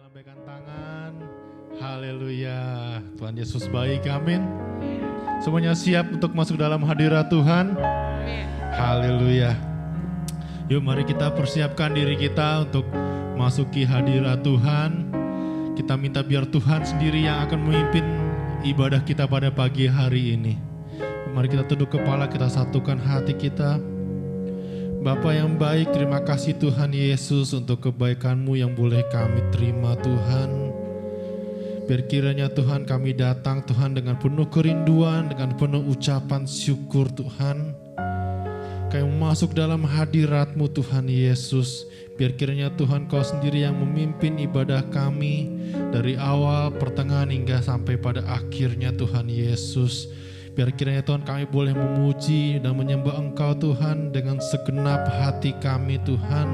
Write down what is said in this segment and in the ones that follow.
Lambaikan tangan. Haleluya. Tuhan Yesus baik, amin. Semuanya siap untuk masuk dalam hadirat Tuhan? Haleluya. Yuk mari kita persiapkan diri kita untuk masuki hadirat Tuhan. Kita minta biar Tuhan sendiri yang akan memimpin ibadah kita pada pagi hari ini. Mari kita tunduk kepala, kita satukan hati kita. Bapa yang baik, terima kasih Tuhan Yesus untuk kebaikan-Mu yang boleh kami terima Tuhan. Biar kiranya Tuhan kami datang Tuhan dengan penuh kerinduan, dengan penuh ucapan syukur Tuhan. Kami masuk dalam hadirat-Mu Tuhan Yesus. Biar kiranya Tuhan Kau sendiri yang memimpin ibadah kami dari awal, pertengahan hingga sampai pada akhirnya Tuhan Yesus. Biar kiranya Tuhan kami boleh memuji dan menyembah Engkau Tuhan dengan segenap hati kami Tuhan.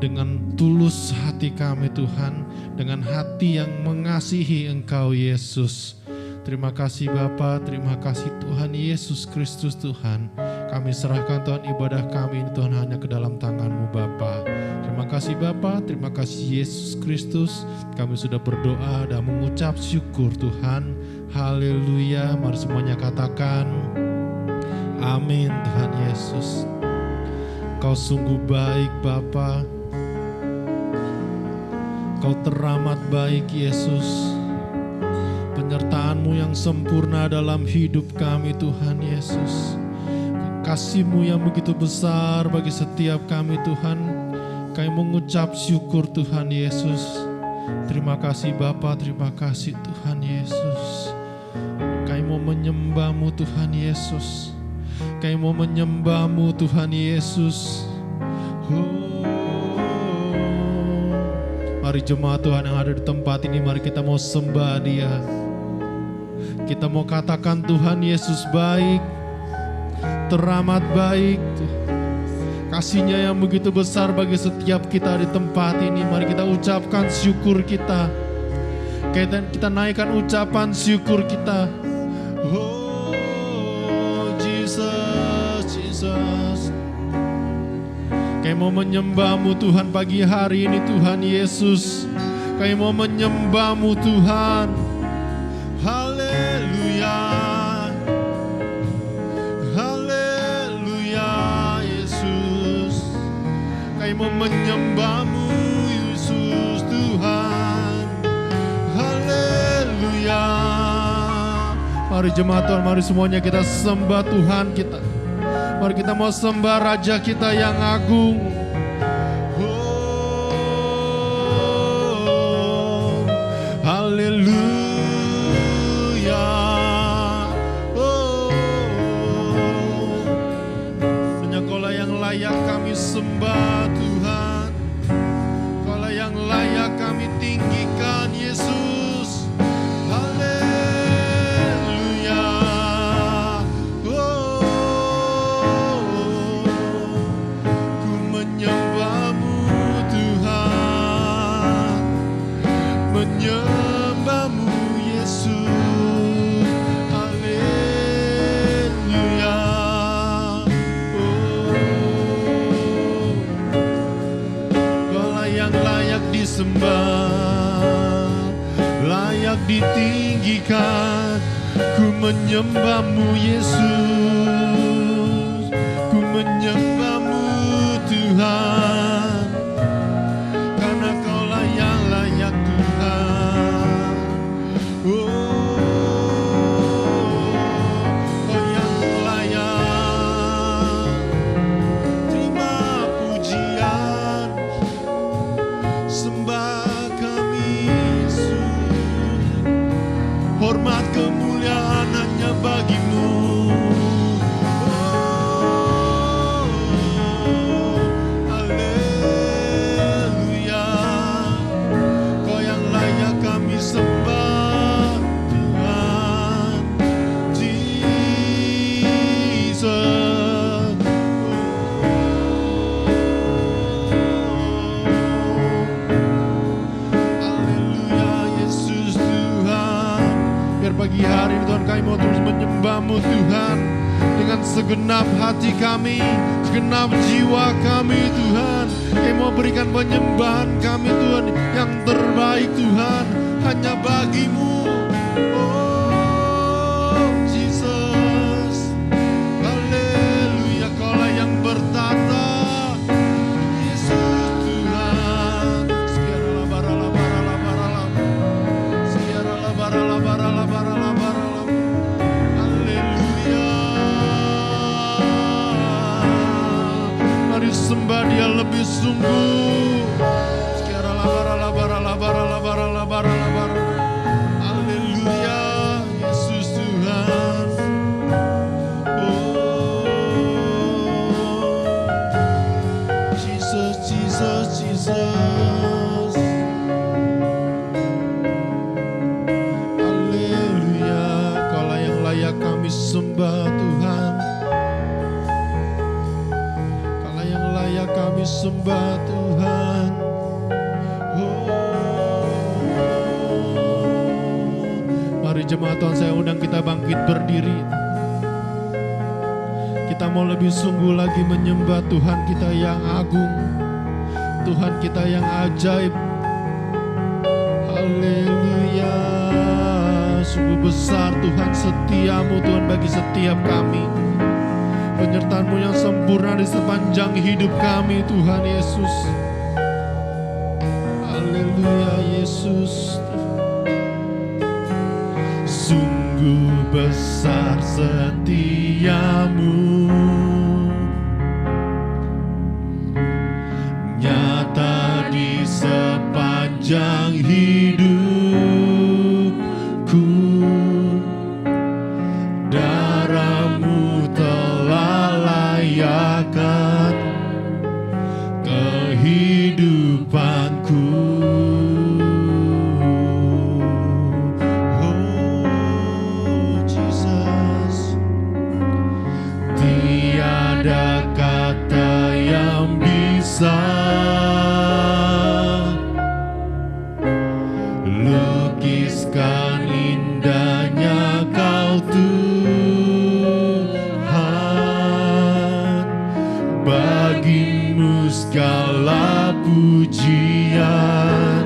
Dengan tulus hati kami Tuhan. Dengan hati yang mengasihi Engkau Yesus. Terima kasih Bapa, terima kasih Tuhan Yesus Kristus Tuhan. Kami serahkan Tuhan ibadah kami ini Tuhan hanya ke dalam tangan-Mu Bapa. Terima kasih Bapa, terima kasih Yesus Kristus. Kami sudah berdoa dan mengucap syukur Tuhan. Haleluya, mari semuanya katakan amin Tuhan Yesus. Kau sungguh baik Bapa. Kau teramat baik Yesus. Penyertaan-Mu yang sempurna dalam hidup kami Tuhan Yesus. Kasih-Mu yang begitu besar bagi setiap kami Tuhan. Kami mengucap syukur Tuhan Yesus. Terima kasih Bapa, terima kasih Tuhan Yesus. Kami mau menyembah-Mu Tuhan Yesus. Kami mau menyembah-Mu Tuhan Yesus. Mari jemaat Tuhan yang ada di tempat ini, mari kita mau sembah Dia. Kita mau katakan Tuhan Yesus baik, teramat baik. Kasih-Nya yang begitu besar bagi setiap kita di tempat ini. Mari kita ucapkan syukur kita. Kita naikkan ucapan syukur kita. Oh Jesus, Jesus. Kami mau menyembah-Mu Tuhan pagi hari ini Tuhan Yesus. Kami mau menyembah-Mu Tuhan. Haleluya. Haleluya Yesus. Kami mau menyembah-Mu Yesus Tuhan. Haleluya. Mari jemaat Tuhan, mari semuanya kita sembah Tuhan kita. Mari kita mau sembah Raja kita yang agung. Oh, haleluya. Oh, hanya Kaulah yang layak kami sembah Tuhan. Kaulah yang layak kami tinggikan Yesus. tinggikan. Ku menyembah-Mu Yesus, ku menyembah-Mu Tuhan, karena Kau-lah yang layak Tuhan. Kau yang layak, terima pujian, sembah kami Yesus. Hormat kemuliaan hanya bagi-Mu. Haleluya, Kau yang layak kami sembah Tuhan Jesus. Haleluya Yesus Tuhan. Biar pagi hari ini Tuhan kami mau terus menyembah-Mu Tuhan, dengan segenap hati kami, segenap jiwa kami Tuhan. Kami mau berikan penyembahan kami Tuhan yang terbaik Tuhan, hanya bagi-Mu. Oh Jesus, haleluya, Kau-lah yang bertata Yesus Tuhan. Sekiara barala barala barala, sekiara barala barala barala barala. Haleluya, mari sembah Dia lebih sungguh. Sekiara barala barala barala barala barala barala. Haleluya Yesus Tuhan. Oh Jesus, Jesus, Jesus. Haleluya, Kau-lah yang layak kami sembah Tuhan. Kau-lah yang layak kami sembah Tuhan. Mari jemaat Tuhan, saya undang kita bangkit berdiri. Kita mau lebih sungguh lagi menyembah Tuhan kita yang agung, Tuhan kita yang ajaib. Haleluya, sungguh besar Tuhan, setia-Mu Tuhan bagi setiap kami. Penyertaan-Mu yang sempurna di sepanjang hidup kami Tuhan Yesus. Haleluya Yesus. Sungguh besar setia-Mu, nyata di sepanjang hidupku. Darah-Mu telah layakkan kehidupanku. Tiada kata yang bisa lukiskan indahnya Kau Tuhan. Bagi-Mu segala pujian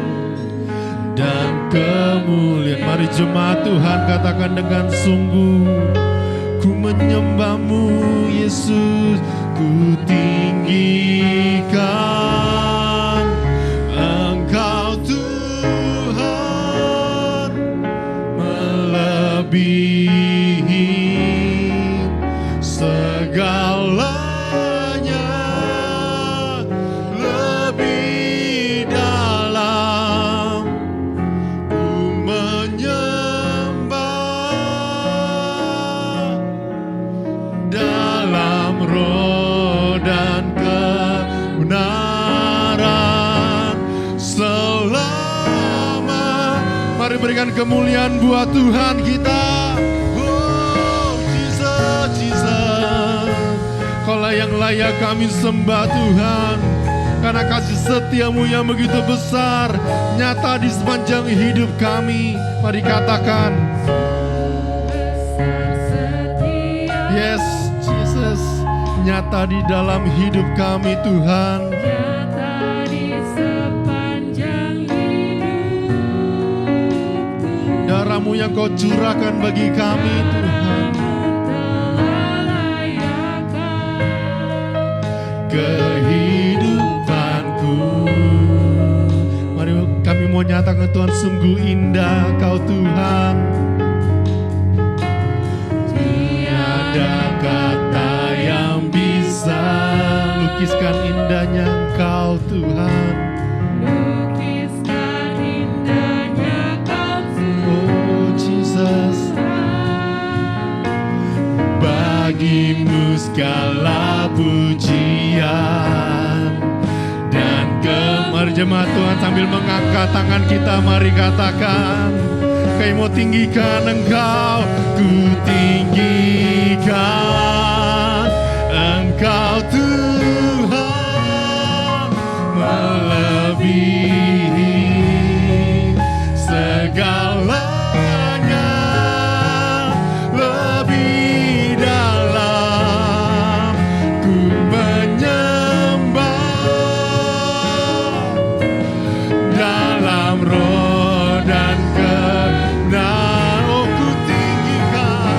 dan kemuliaan. Mari jemaat Tuhan katakan dengan sungguh, ku menyembah-Mu Yesus, ku tinggikan Engkau Tuhan, melebihi segalanya, lebih dalam ku menyembah dalam roh dan kebenaran selama. Mari berikan kemuliaan buat Tuhan kita. Oh Jesus, Jesus, Kau-lah yang layak kami sembah Tuhan, karena kasih setia-Mu yang begitu besar nyata di sepanjang hidup kami. Mari katakan, yes Jesus, nyata di dalam hidup kami Tuhan. Nyata di sepanjang hidupku. Darah-Mu yang Kau curahkan bagi kami Tuhan. Kehidupanku. Mari kami mau nyatakan Tuhan, sungguh indah Kau Tuhan. Tiada kata yang bisa lukiskan indahnya Engkau Tuhan. Lukiskan indahnya Kau Tuhan. Oh Jesus, bagimu segala pujian dan mari jemaat Tuhan sambil mengangkat tangan kita, mari katakan, kami mau tinggikan Engkau, ku tinggikan Engkau Tuhan, melebihi segalanya, lebih dalam ku menyembah, dalam roh dan kebenaran. Oh, ku tinggikan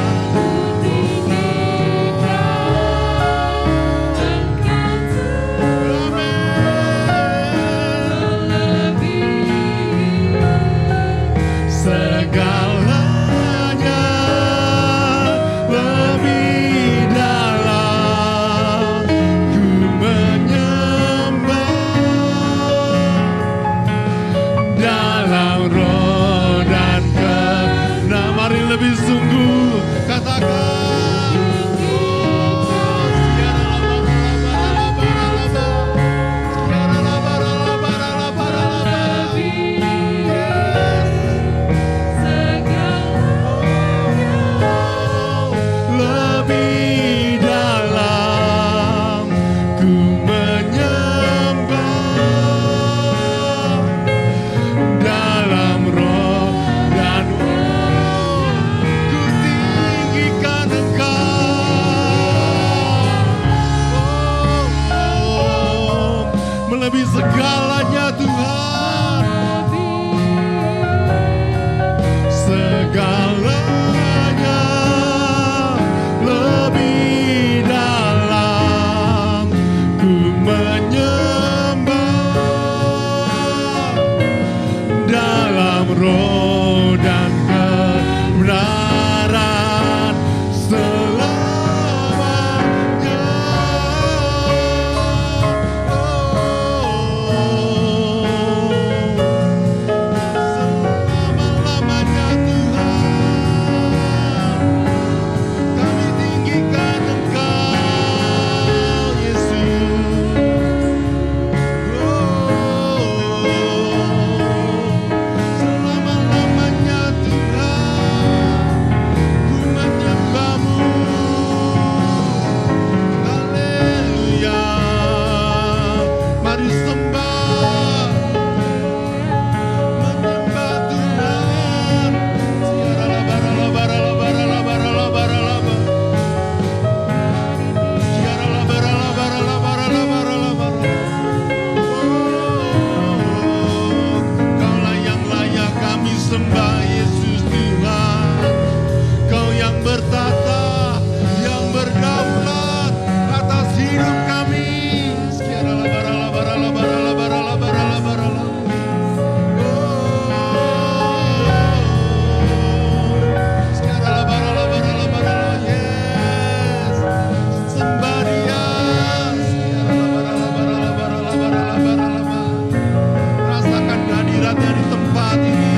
segalanya, lebih dalam ku menyembah, dalam roh dan kebenaran. Mari lebih sungguh katakan. Lebih dalam ku menyembah, dalam roh dan ku tinggikan Engkau, melebihi segalanya Tuhan, segalanya, lebih dalam ku menyembah, dalam roh dan kebenaran selamanya. Selama-lamanya Tuhan, kami tinggikan Engkau Yesus. Selama-lamanya Tuhan, ku menyembah-Mu. Haleluya. Mari sembah, menyembah Tuhan. Siaralabaralabaralabaralabaralabaralaba. Kaulah yang layak kami sembah Yesus Tuhan. Kau yang bertata, yang berdaulat atas hidup kami. Yes, sembah Dia. Rasakan kehadiratnya di tempat ini.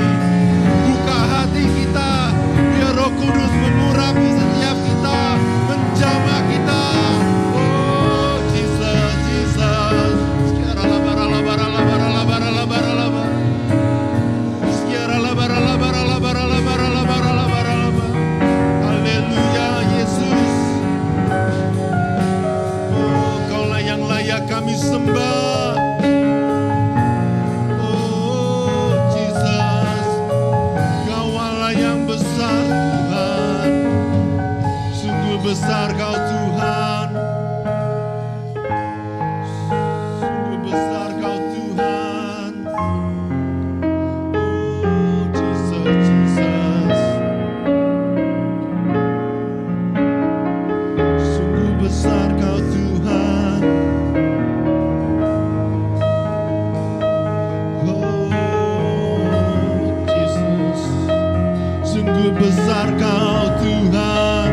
Buka hati kita, biar Roh Kudus mengurapi setiap kita, menjamah kita. Oh Jesus, Jesus. Haleluya Yesus. Oh, Kaulah yang layak kami sembah. Oh Jesus, Kaulah yang besar Tuhan. Sungguh besar Kau Tuhan. Sungguh besar Kau Tuhan. Oh Jesus, Jesus. Sungguh besar Kau Tuhan.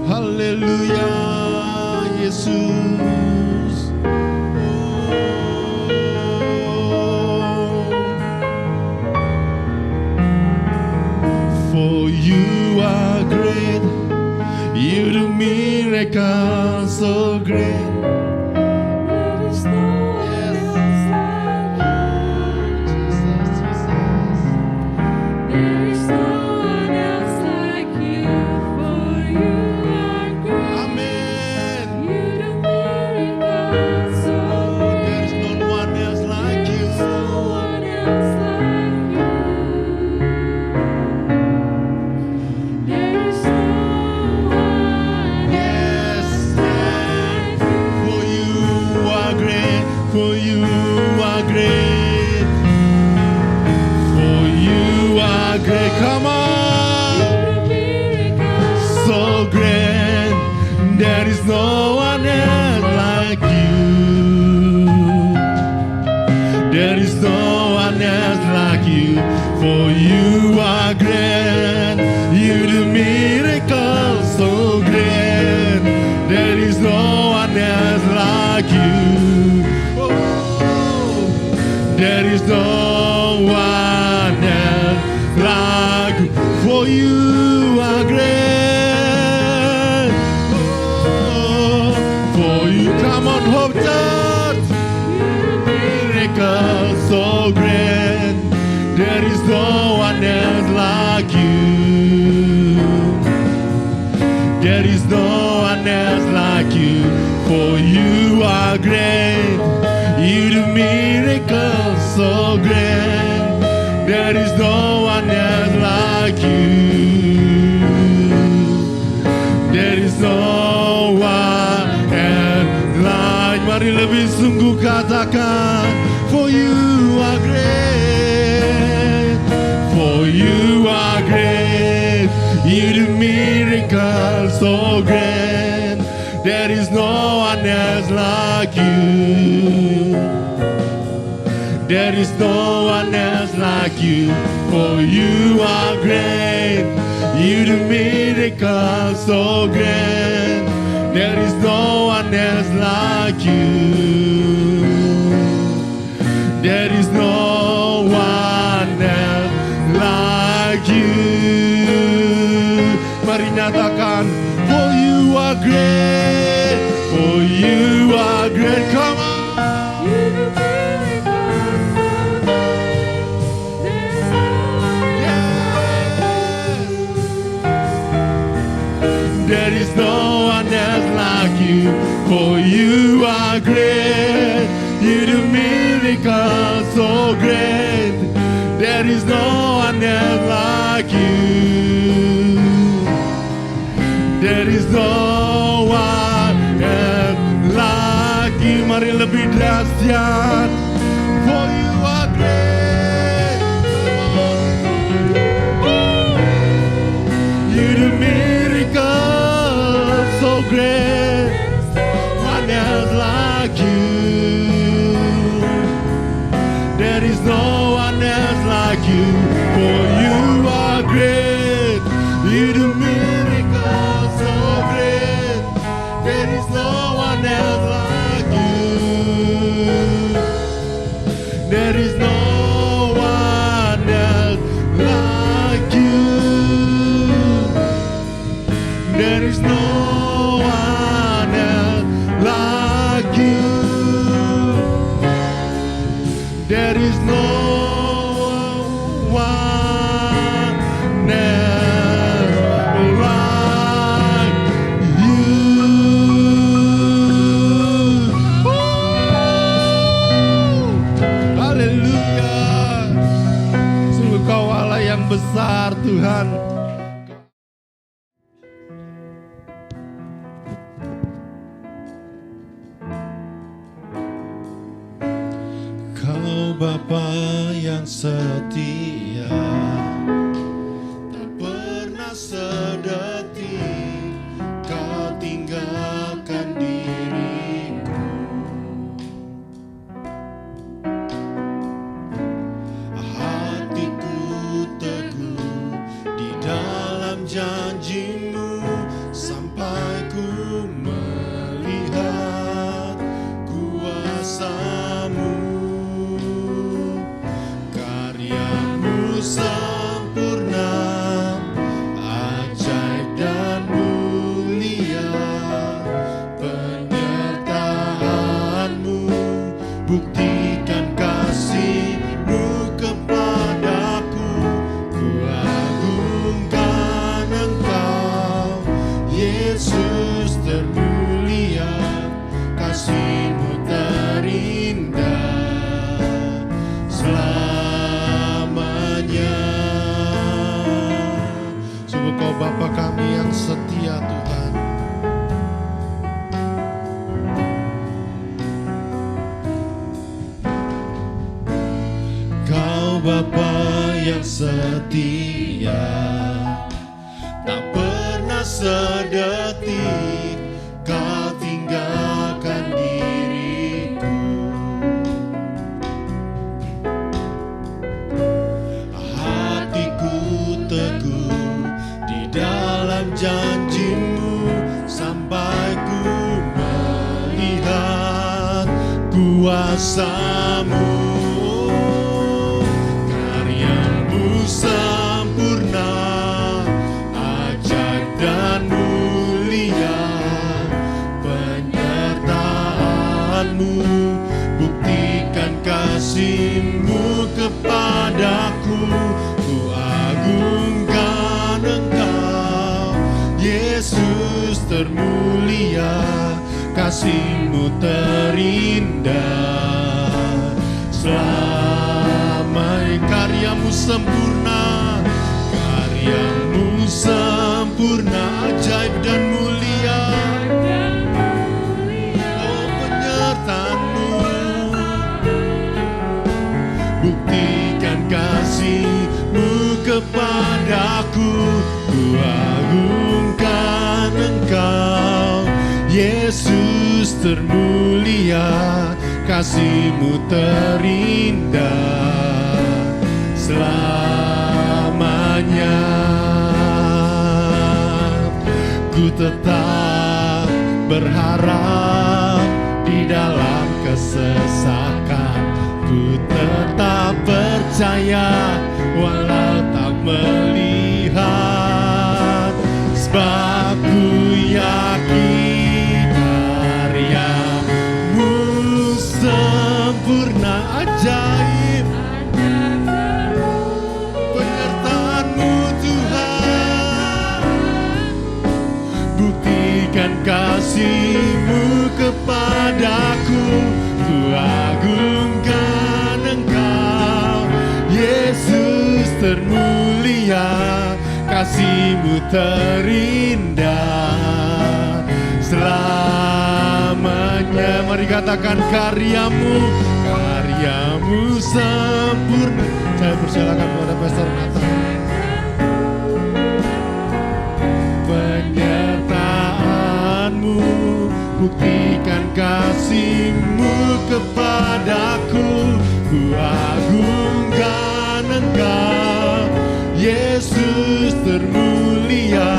Haleluya Yesus. For you are great, you do miracles so great. There is no one else like you. There is no one else like you. For you are great. Amen. You do miracles so great. There is no one else like you. There is no one else like you. There is no one Yes, like you. for you are great, for you are great, for you are great. Come on, so great. There is no one else like you. There is no one else like you. For you are great, you do miracles so great. There is no one else like you. Oh, there is no one else like you. For you are great. Oh, for you, come on, Hope Church. Miracle so great. There is no one else like you. There is no one else like you. For you are great. You do miracles so great. There is no one else like you. There is no one else like. Mari lebih sungguh katakan, for you are great, for you are great, you do miracles so great. There is no one else like you. There is no one else like you, for you are great, you do miracles so great. There is no one else like you. There is no one else like you. Mari nyatakan, for you are great, for you are great. Come on. You do miracles so great. There is no one Yes. There is no one else like you, for you are great, you do miracles so great. There is no one else like you. There is no one else like you. Mari lebih dahsyat. For you are great. You do miracles so great. One else like you. There is no one else like you. For you are great. You do miracles so great. There is no one else like you. There is no one else like you. There is no one else like you. There is no one else like you. Haleluya. Sungguh Kau Allah yang besar Tuhan. Kau Bapa yang setia, tak pernah sedetik Kau tinggalkan diriku. Hatiku janji-Mu sampai ku melihat kuasa-Mu. Karya-Mu sempurna, ajaib dan mulia. Penyertaan-Mu buktikan kasih-Mu kepadaku. Ku agungkan Engkau, Yesus termulia. Kasih-Mu terindah selamanya. Sungguh Kau Bapa kami yang setia, Tuhan. Kau Bapa yang setia, tak pernah sedetik Kau tinggalkan diriku. Hatiku teguh di dalam janji-Mu sampai ku melihat kuasa-Mu. Karya-Mu sempurna, ajaib dan mulia. Penyertaan-Mu buktikan kasih-Mu kepadaku. Ku agungkan Engkau, Yesus termulia. Kasih-Mu terindah selamanya. Karya-Mu sempurna, karya-Mu sempurna, ajaib dan mulia. Oh, penyertaan-Mu buktikan kasih-Mu kepadaku. Ku agungkan Engkau, Yesus termulia. Kasih-Mu terindah selamanya. Ku tetap berharap di dalam kesesakan. Ku tetap percaya walau tak melihat. Sebab ku yakin karya-Mu sempurna, ajaib. Penyertaan-Mu Tuhan buktikan kasih-Mu kepadaku. Ku agungkan Engkau, Yesus termulia. Kasih-Mu terindah selamanya. Mari katakan karya-Mu, karya-Mu sempurna. Saya persilakan kepada Pastor Nathan. Penyertaan-Mu buktikan kasih-Mu kepadaku. Ku agungkan Engkau, Yesus termulia.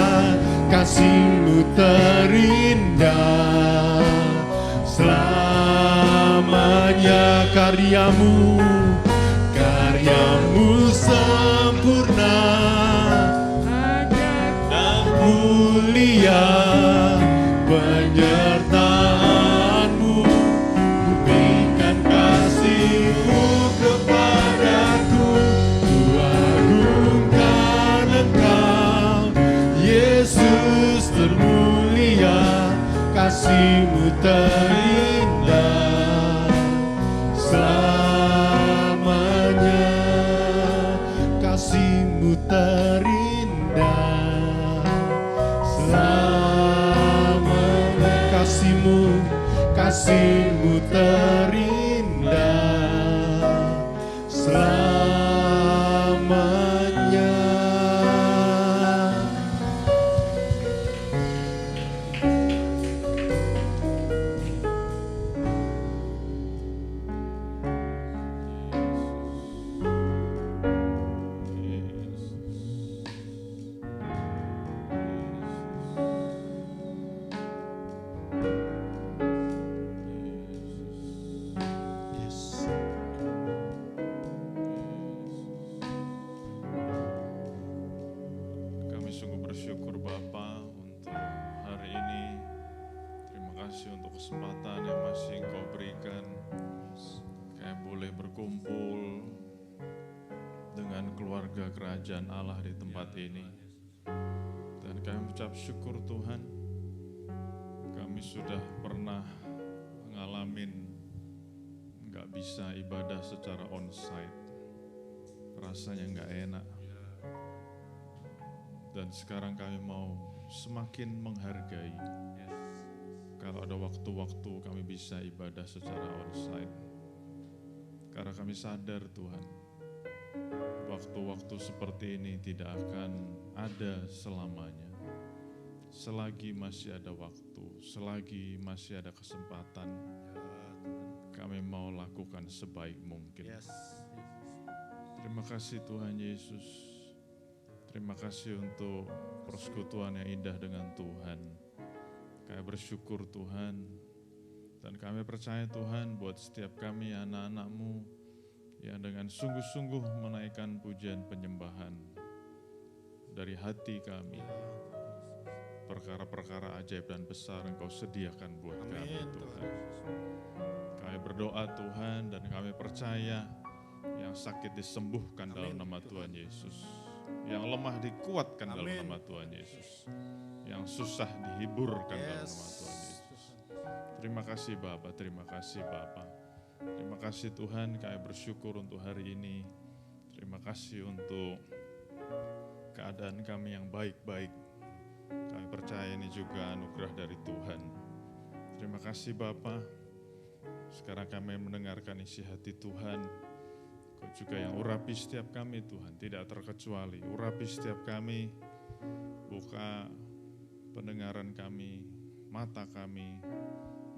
Kasih-Mu terindah selamanya. Karya-Mu, karya-Mu sempurna dan mulia. Penyertaan-Mu buktikan kasih-Mu kepadaku. Ku agungkan Engkau, Yesus termulia. Kasih-Mu terindah selamanya. Kasih-Mu terindah selamanya. Kasih-Mu, kasih-Mu terindah selamanya. surga kerajaan Allah di tempat ini. Dan kami ucap syukur Tuhan, kami sudah pernah ngalamin nggak bisa ibadah secara onsite. Rasanya nggak enak. Dan sekarang kami mau semakin menghargai kalau ada waktu-waktu kami bisa ibadah secara onsite. Karena kami sadar Tuhan, waktu-waktu seperti ini tidak akan ada selamanya. Selagi masih ada waktu, selagi masih ada kesempatan, kami mau lakukan sebaik mungkin. Terima kasih Tuhan Yesus. Terima kasih untuk persekutuan yang indah dengan Tuhan. Kami bersyukur Tuhan, dan kami percaya Tuhan buat setiap kami anak-anak-Mu yang dengan sungguh-sungguh menaikkan pujian penyembahan dari hati kami. Perkara-perkara ajaib dan besar Engkau sediakan buat kami Tuhan. Kami berdoa Tuhan, dan kami percaya yang sakit disembuhkan dalam nama Tuhan Yesus. Yang lemah dikuatkan dalam nama Tuhan Yesus. Yang susah dihiburkan dalam nama Tuhan Yesus. Terima kasih Bapa, terima kasih Bapa. Terima kasih Tuhan, kami bersyukur untuk hari ini. Terima kasih untuk keadaan kami yang baik-baik. Kami percaya ini juga anugerah dari Tuhan. Terima kasih Bapa. Sekarang kami mendengarkan isi hati Tuhan. Kau juga yang urapi setiap kami Tuhan, tidak terkecuali. Urapi setiap kami, buka pendengaran kami, mata kami,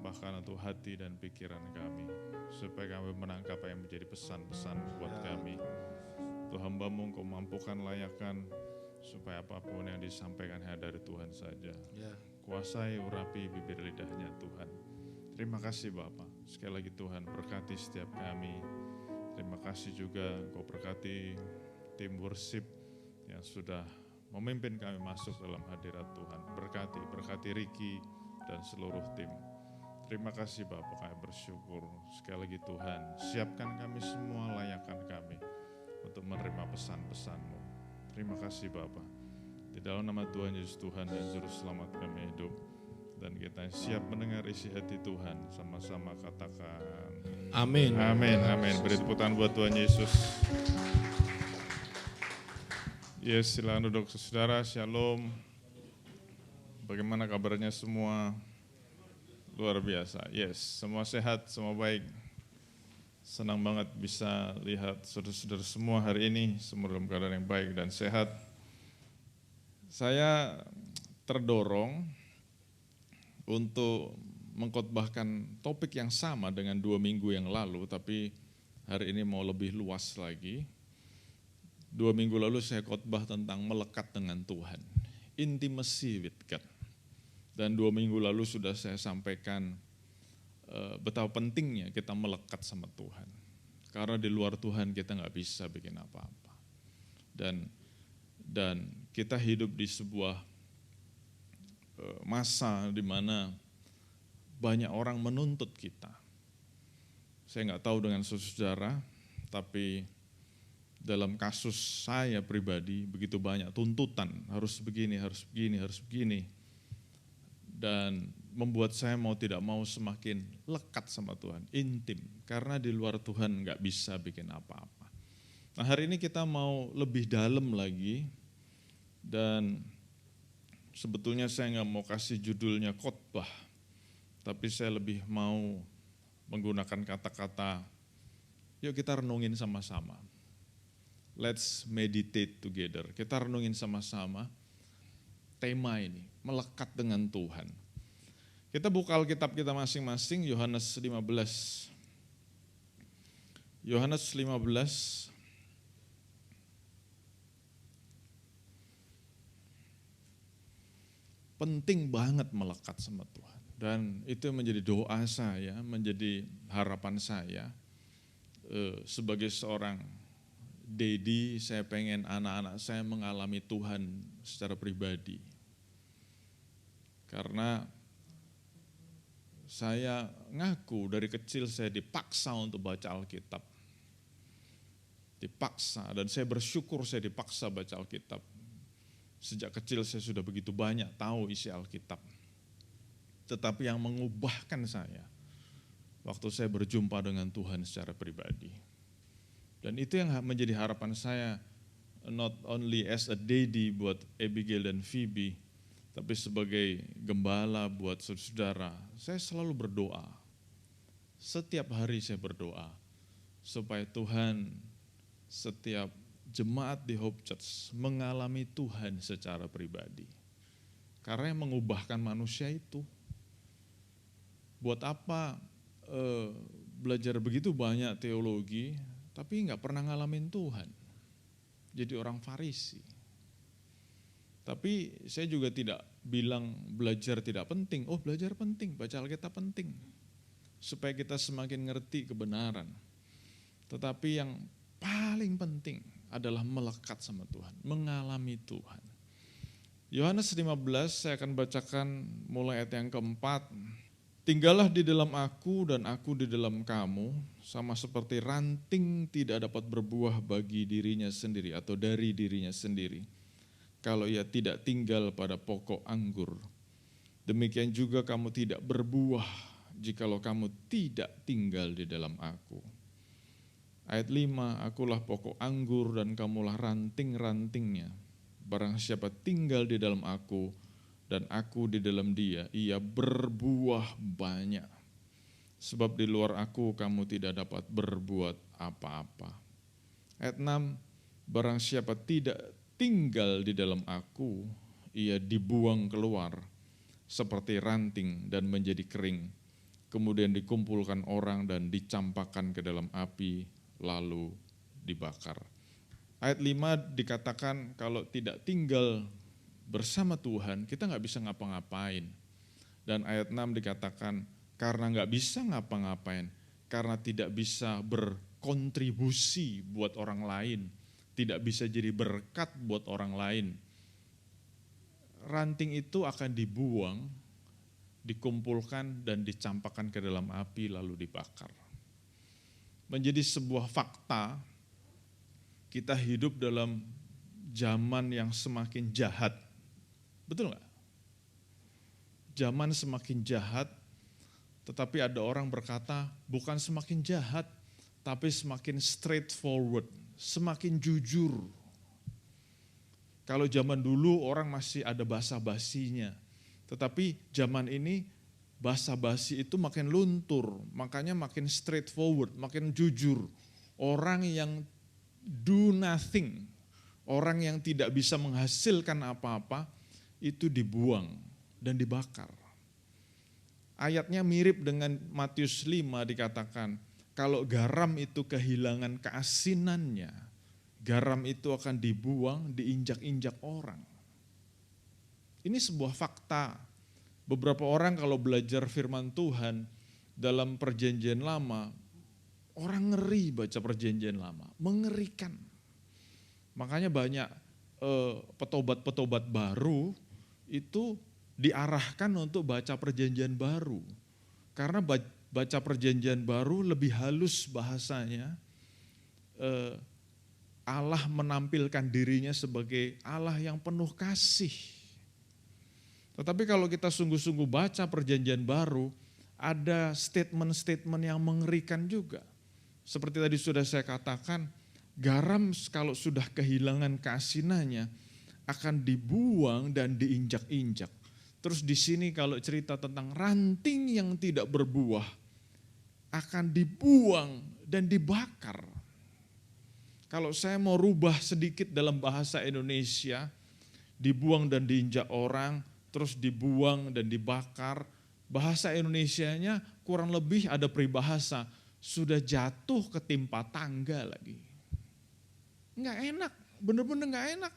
bahkan untuk hati dan pikiran kami, supaya kami menangkap apa yang menjadi pesan-pesan buat kami. Tuhan hamba-Mu Engkau mampukan layakan, supaya apapun yang disampaikan hanya dari Tuhan saja. Kuasai urapi bibir lidahnya Tuhan. Terima kasih Bapa. Sekali lagi Tuhan berkati setiap kami. Terima kasih juga Engkau berkati tim worship yang sudah memimpin kami masuk dalam hadirat Tuhan. Berkati Ricky dan seluruh tim. Terima kasih Bapak, kami bersyukur. Sekali lagi Tuhan, siapkan kami semua, layakkan kami untuk menerima pesan-pesan-Mu. Terima kasih Bapak. Di dalam nama Tuhan Yesus Tuhan dan Juru Selamat kami hidup. Dan kita siap mendengar isi hati Tuhan. Sama-sama katakan Amin. amin, amin. Beri tepuk tangan buat Tuhan Yesus. Yes, silakan duduk saudara, shalom. Bagaimana kabarnya semua? Luar biasa, yes, semua sehat, semua baik. Senang banget bisa lihat saudara-saudara semua hari ini, semua dalam keadaan yang baik dan sehat. Saya terdorong untuk mengkhotbahkan topik yang sama dengan 2 minggu yang lalu, tapi hari ini mau lebih luas lagi. 2 minggu lalu saya khotbah tentang melekat dengan Tuhan, intimacy with God. Dan 2 minggu lalu sudah saya sampaikan betapa pentingnya kita melekat sama Tuhan. Karena di luar Tuhan kita nggak bisa bikin apa-apa. Dan kita hidup di sebuah masa di mana banyak orang menuntut kita. Saya nggak tahu dengan saudara, tapi dalam kasus saya pribadi begitu banyak tuntutan, harus begini, harus begini, harus begini. Dan membuat saya mau tidak mau semakin lekat sama Tuhan, intim. Karena di luar Tuhan nggak bisa bikin apa-apa. Nah hari ini kita mau lebih dalam lagi, dan sebetulnya saya nggak mau kasih judulnya khotbah, tapi saya lebih mau menggunakan kata-kata, yuk kita renungin sama-sama. Let's meditate together. Kita renungin sama-sama tema ini, melekat dengan Tuhan. Kita buka Alkitab kita masing-masing, Yohanes 15. Yohanes 15. Penting banget melekat sama Tuhan. Dan itu menjadi doa saya, menjadi harapan saya. Sebagai seorang Dedi, saya pengen anak-anak saya mengalami Tuhan secara pribadi. Karena saya ngaku dari kecil saya dipaksa untuk baca Alkitab. dipaksa, dan saya bersyukur saya dipaksa baca Alkitab. Sejak kecil saya sudah begitu banyak tahu isi Alkitab. Tetapi yang mengubahkan saya, waktu saya berjumpa dengan Tuhan secara pribadi. Dan itu yang menjadi harapan saya, not only as a daddy buat Abigail dan Phoebe, tapi sebagai gembala buat saudara, saya selalu berdoa. Setiap hari saya berdoa, supaya Tuhan, setiap jemaat di Hope Church mengalami Tuhan secara pribadi. Karena yang mengubahkan manusia itu. Buat apa belajar begitu banyak teologi, tapi nggak pernah ngalamin Tuhan. Jadi orang Farisi. Tapi saya juga tidak bilang belajar tidak penting. Oh, belajar penting, baca Alkitab penting. Supaya kita semakin ngerti kebenaran. Tetapi yang paling penting adalah melekat sama Tuhan, mengalami Tuhan. Yohanes 15 saya akan bacakan mulai ayat yang keempat. Tinggallah di dalam aku dan aku di dalam kamu, sama seperti ranting tidak dapat berbuah bagi dirinya sendiri atau dari dirinya sendiri, kalau ia tidak tinggal pada pokok anggur. Demikian juga kamu tidak berbuah jikalau kamu tidak tinggal di dalam aku. Ayat 5, akulah pokok anggur dan kamulah ranting-rantingnya. Barang siapa tinggal di dalam aku dan aku di dalam dia, ia berbuah banyak. Sebab di luar aku kamu tidak dapat berbuat apa-apa. Ayat 6, barang siapa tidak tinggal di dalam aku, ia dibuang keluar seperti ranting dan menjadi kering. Kemudian dikumpulkan orang dan dicampakkan ke dalam api, lalu dibakar. Ayat 5 dikatakan kalau tidak tinggal bersama Tuhan, kita nggak bisa ngapa-ngapain. Dan ayat 6 dikatakan karena nggak bisa ngapa-ngapain, karena tidak bisa berkontribusi buat orang lain, tidak bisa jadi berkat buat orang lain, ranting itu akan dibuang, dikumpulkan dan dicampakkan ke dalam api lalu dibakar. Menjadi sebuah fakta, kita hidup dalam zaman yang semakin jahat. Betul nggak? Zaman semakin jahat, tetapi ada orang berkata bukan semakin jahat, tapi semakin straightforward, semakin jujur. Kalau zaman dulu orang masih ada basa-basinya, tetapi zaman ini basa-basi itu makin luntur, makanya makin straightforward, makin jujur. Orang yang do nothing, orang yang tidak bisa menghasilkan apa-apa, itu dibuang dan dibakar. Ayatnya mirip dengan Matius 5 dikatakan, kalau garam itu kehilangan keasinannya, garam itu akan dibuang, diinjak-injak orang. Ini sebuah fakta. Beberapa orang kalau belajar firman Tuhan dalam perjanjian lama, orang ngeri baca perjanjian lama, mengerikan. Makanya banyak petobat-petobat baru itu diarahkan untuk baca perjanjian baru. Karena baca perjanjian baru lebih halus bahasanya, Allah menampilkan dirinya sebagai Allah yang penuh kasih. Tetapi kalau kita sungguh-sungguh baca perjanjian baru, ada statement-statement yang mengerikan juga. Seperti tadi sudah saya katakan, garam kalau sudah kehilangan keasinannya akan dibuang dan diinjak-injak. Terus di sini kalau cerita tentang ranting yang tidak berbuah, akan dibuang dan dibakar. Kalau saya mau rubah sedikit dalam bahasa Indonesia, dibuang dan diinjak orang, terus dibuang dan dibakar, bahasa Indonesianya kurang lebih ada peribahasa, sudah jatuh ketimpa tangga lagi. Enggak enak, benar-benar enggak enak.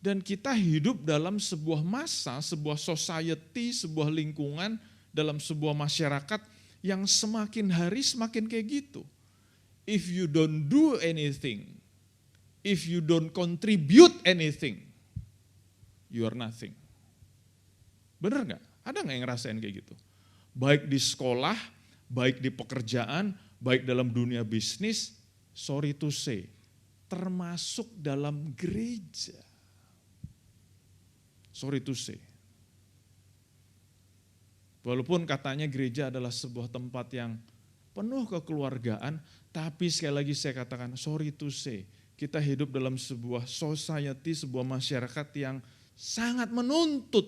Dan kita hidup dalam sebuah masa, sebuah society, sebuah lingkungan, dalam sebuah masyarakat yang semakin hari semakin kayak gitu. If you don't do anything, if you don't contribute anything, you are nothing. Bener gak? Ada gak yang ngerasain kayak gitu? Baik di sekolah, baik di pekerjaan, baik dalam dunia bisnis, sorry to say, termasuk dalam gereja. Sorry to say. Walaupun katanya gereja adalah sebuah tempat yang penuh kekeluargaan, tapi sekali lagi saya katakan sorry to say, kita hidup dalam sebuah society, sebuah masyarakat yang sangat menuntut.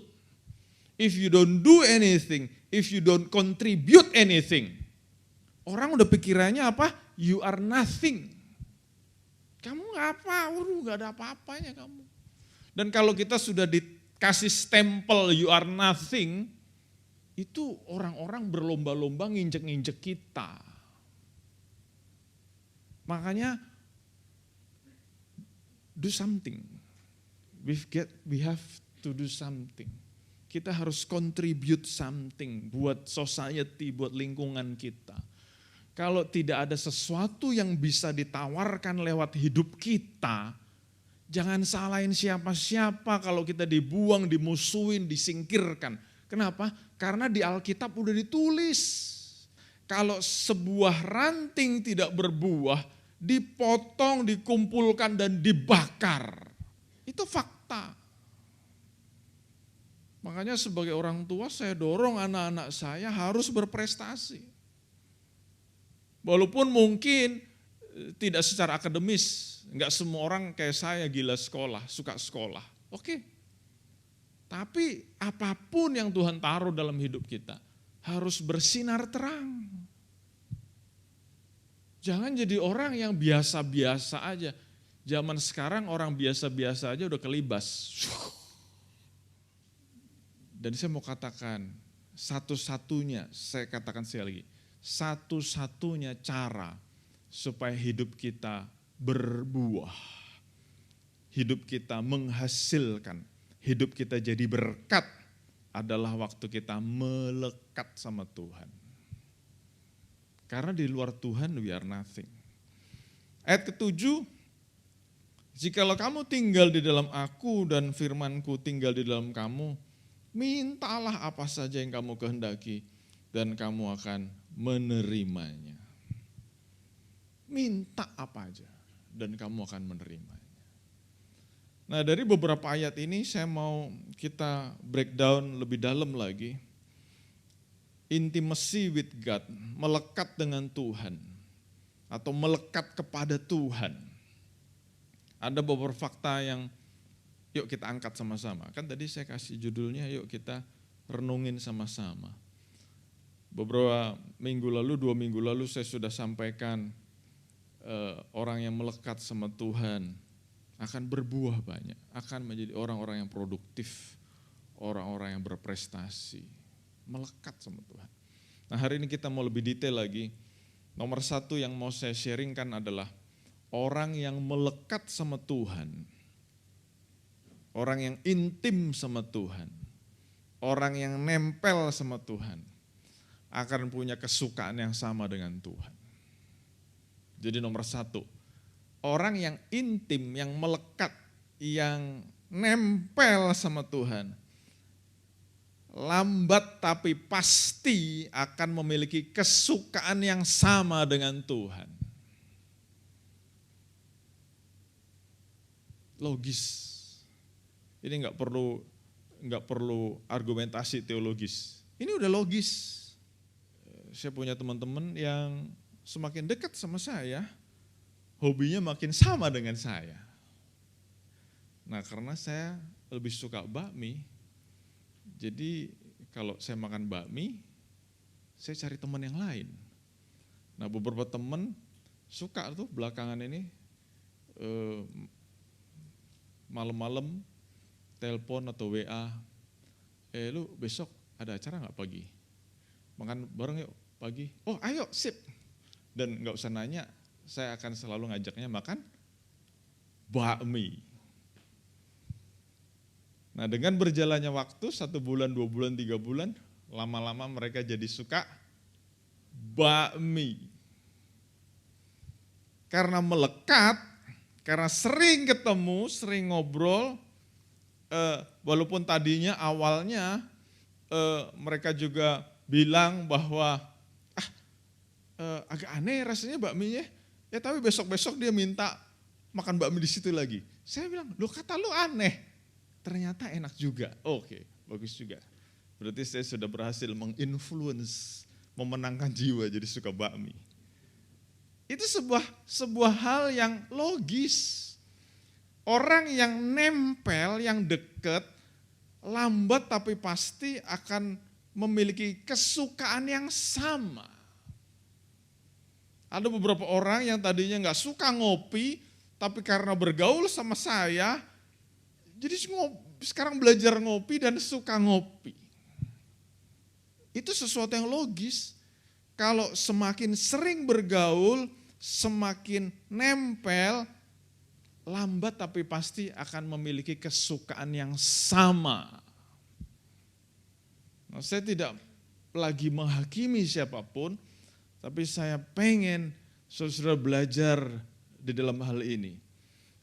If you don't do anything, if you don't contribute anything, orang udah pikirannya apa? You are nothing. Kamu gak apa, gak ada apa-apanya kamu. Dan kalau kita sudah dikasih stempel you are nothing, itu orang-orang berlomba-lomba nginjek-nginjek kita. Makanya do something. We have to do something. Kita harus contribute something buat society, buat lingkungan kita. Kalau tidak ada sesuatu yang bisa ditawarkan lewat hidup kita, jangan salahin siapa-siapa kalau kita dibuang, dimusuhin, disingkirkan. Kenapa? Karena di Alkitab udah ditulis. Kalau sebuah ranting tidak berbuah, dipotong, dikumpulkan, dan dibakar. Itu fakta. Makanya sebagai orang tua saya dorong anak-anak saya harus berprestasi. Walaupun mungkin tidak secara akademis, enggak semua orang kayak saya gila sekolah, suka sekolah. Oke. Tapi apapun yang Tuhan taruh dalam hidup kita harus bersinar terang. Jangan jadi orang yang biasa-biasa aja. Zaman sekarang orang biasa-biasa aja udah kelibas. Dan saya mau katakan, satu-satunya, saya katakan sekali lagi, satu-satunya cara supaya hidup kita berbuah, hidup kita menghasilkan, hidup kita jadi berkat adalah waktu kita melekat sama Tuhan. Karena di luar Tuhan we are nothing. Ayat ke-7, jikalau kamu tinggal di dalam aku dan firmanku tinggal di dalam kamu, mintalah apa saja yang kamu kehendaki dan kamu akan menerimanya. Minta apa aja dan kamu akan menerimanya. Nah, dari beberapa ayat ini saya mau kita breakdown lebih dalam lagi. Intimacy with God, melekat dengan Tuhan atau melekat kepada Tuhan. Ada beberapa fakta yang yuk kita angkat sama-sama. Kan tadi saya kasih judulnya yuk kita renungin sama-sama. Beberapa minggu lalu, 2 minggu lalu saya sudah sampaikan orang yang melekat sama Tuhan akan berbuah banyak, akan menjadi orang-orang yang produktif, orang-orang yang berprestasi, melekat sama Tuhan. Nah, hari ini kita mau lebih detail lagi. Nomor 1 yang mau saya sharingkan adalah orang yang melekat sama Tuhan, orang yang intim sama Tuhan, orang yang nempel sama Tuhan, akan punya kesukaan yang sama dengan Tuhan. Jadi nomor 1, orang yang intim, yang melekat, yang nempel sama Tuhan, lambat tapi pasti akan memiliki kesukaan yang sama dengan Tuhan. Logis. Ini enggak perlu argumentasi teologis. Ini udah logis. Saya punya teman-teman yang semakin dekat sama saya, hobinya makin sama dengan saya. Nah, karena saya lebih suka bakmi, jadi kalau saya makan bakmi, saya cari teman yang lain. Nah, beberapa teman suka tuh belakangan ini malam-malam telepon atau WA, lu besok ada acara nggak pagi? Makan bareng yuk pagi. Oh ayo sip. Dan nggak usah nanya, saya akan selalu ngajaknya makan bakmi. Nah, dengan berjalannya waktu 1 bulan, 2 bulan, 3 bulan, lama-lama mereka jadi suka bakmi. Karena melekat, karena sering ketemu, sering ngobrol, walaupun tadinya awalnya mereka juga bilang bahwa agak aneh rasanya bakminya. Ya tapi besok-besok dia minta makan bakmi di situ lagi. Saya bilang, loh kata lu aneh. Ternyata enak juga. Oke, bagus juga. Berarti saya sudah berhasil menginfluence, memenangkan jiwa jadi suka bakmi. Itu sebuah hal yang logis. Orang yang nempel, yang dekat, lambat tapi pasti akan memiliki kesukaan yang sama. Ada beberapa orang yang tadinya nggak suka ngopi, tapi karena bergaul sama saya, jadi sekarang belajar ngopi dan suka ngopi. Itu sesuatu yang logis. Kalau semakin sering bergaul, semakin nempel, lambat tapi pasti akan memiliki kesukaan yang sama. Nah, saya tidak lagi menghakimi siapapun, tapi saya pengen saudara belajar di dalam hal ini.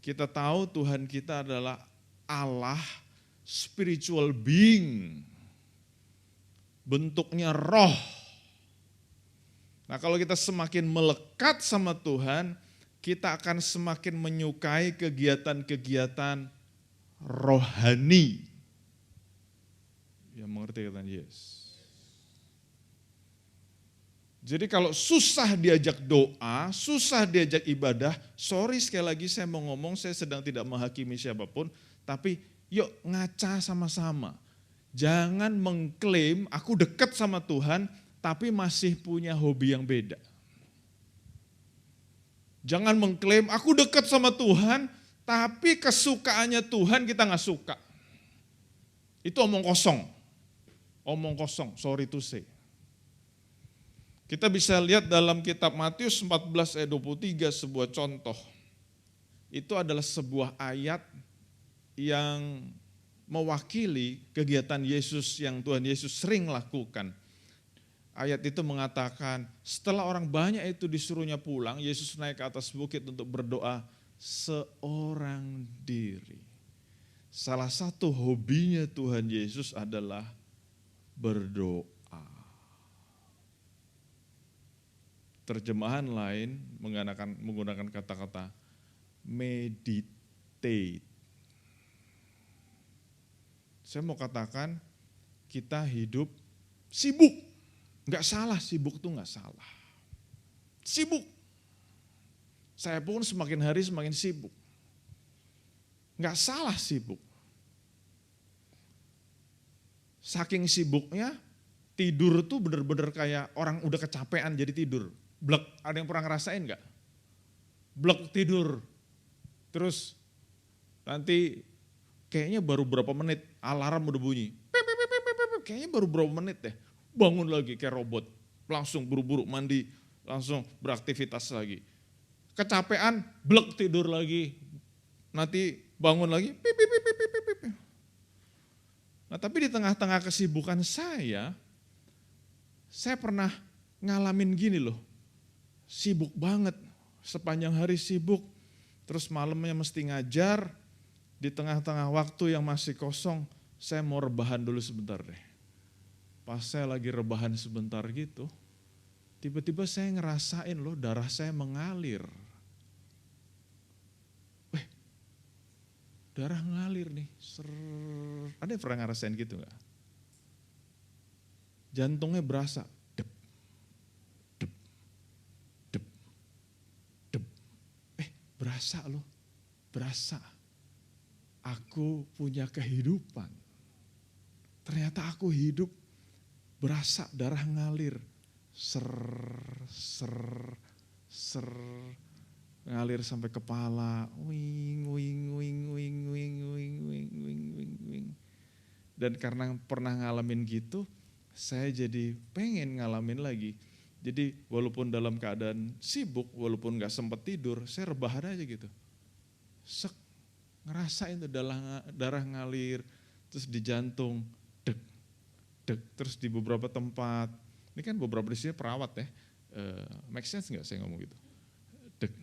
Kita tahu Tuhan kita adalah Allah, spiritual being, bentuknya roh. Nah kalau kita semakin melekat sama Tuhan, kita akan semakin menyukai kegiatan-kegiatan rohani. Yang mengerti kata Yesus. Jadi kalau susah diajak doa, susah diajak ibadah, sorry sekali lagi saya mau ngomong, saya sedang tidak menghakimi siapapun, tapi yuk ngaca sama-sama. Jangan mengklaim aku dekat sama Tuhan, tapi masih punya hobi yang beda. Jangan mengklaim aku dekat sama Tuhan, tapi kesukaannya Tuhan kita nggak suka. Itu omong kosong, sorry to say. Kita bisa lihat dalam kitab Matius 14 ayat 23 sebuah contoh. Itu adalah sebuah ayat yang mewakili kegiatan Yesus yang Tuhan Yesus sering lakukan. Ayat itu mengatakan setelah orang banyak itu disuruhnya pulang, Yesus naik ke atas bukit untuk berdoa seorang diri. Salah satu hobinya Tuhan Yesus adalah berdoa. Terjemahan lain menggunakan kata-kata meditate. Saya mau katakan kita hidup sibuk. Enggak salah, sibuk itu enggak salah. Sibuk. Saya pun semakin hari semakin sibuk. Enggak salah sibuk. Saking sibuknya, tidur tuh bener-bener kayak orang udah kecapean jadi tidur. Blek, ada yang pernah ngerasain enggak? Blek tidur. Terus nanti kayaknya baru berapa menit alarm udah bunyi. Kayaknya baru berapa menit deh. Bangun lagi kayak robot. Langsung buru-buru mandi, langsung beraktivitas lagi. Kecapean, blek tidur lagi. Nanti bangun lagi. Nah tapi di tengah-tengah kesibukan saya pernah ngalamin gini loh. Sibuk banget, sepanjang hari sibuk, terus malamnya mesti ngajar, di tengah-tengah waktu yang masih kosong, saya mau rebahan dulu sebentar deh. Pas saya lagi rebahan sebentar gitu, tiba-tiba saya ngerasain loh darah saya mengalir. Darah ngalir nih, ada yang pernah ngerasain gitu gak? Jantungnya berasa, dep, dep, dep, dep. Berasa loh, berasa. Aku punya kehidupan. Ternyata aku hidup, berasa darah ngalir. Ser, ngalir sampai kepala. Wing. Dan karena pernah ngalamin gitu, saya jadi pengen ngalamin lagi. Jadi walaupun dalam keadaan sibuk, walaupun gak sempat tidur, saya rebahan aja gitu. Ngerasain tuh darah ngalir, terus di jantung, dek, terus di beberapa tempat. Ini kan beberapa di sini perawat ya, make sense gak saya ngomong gitu? Dek.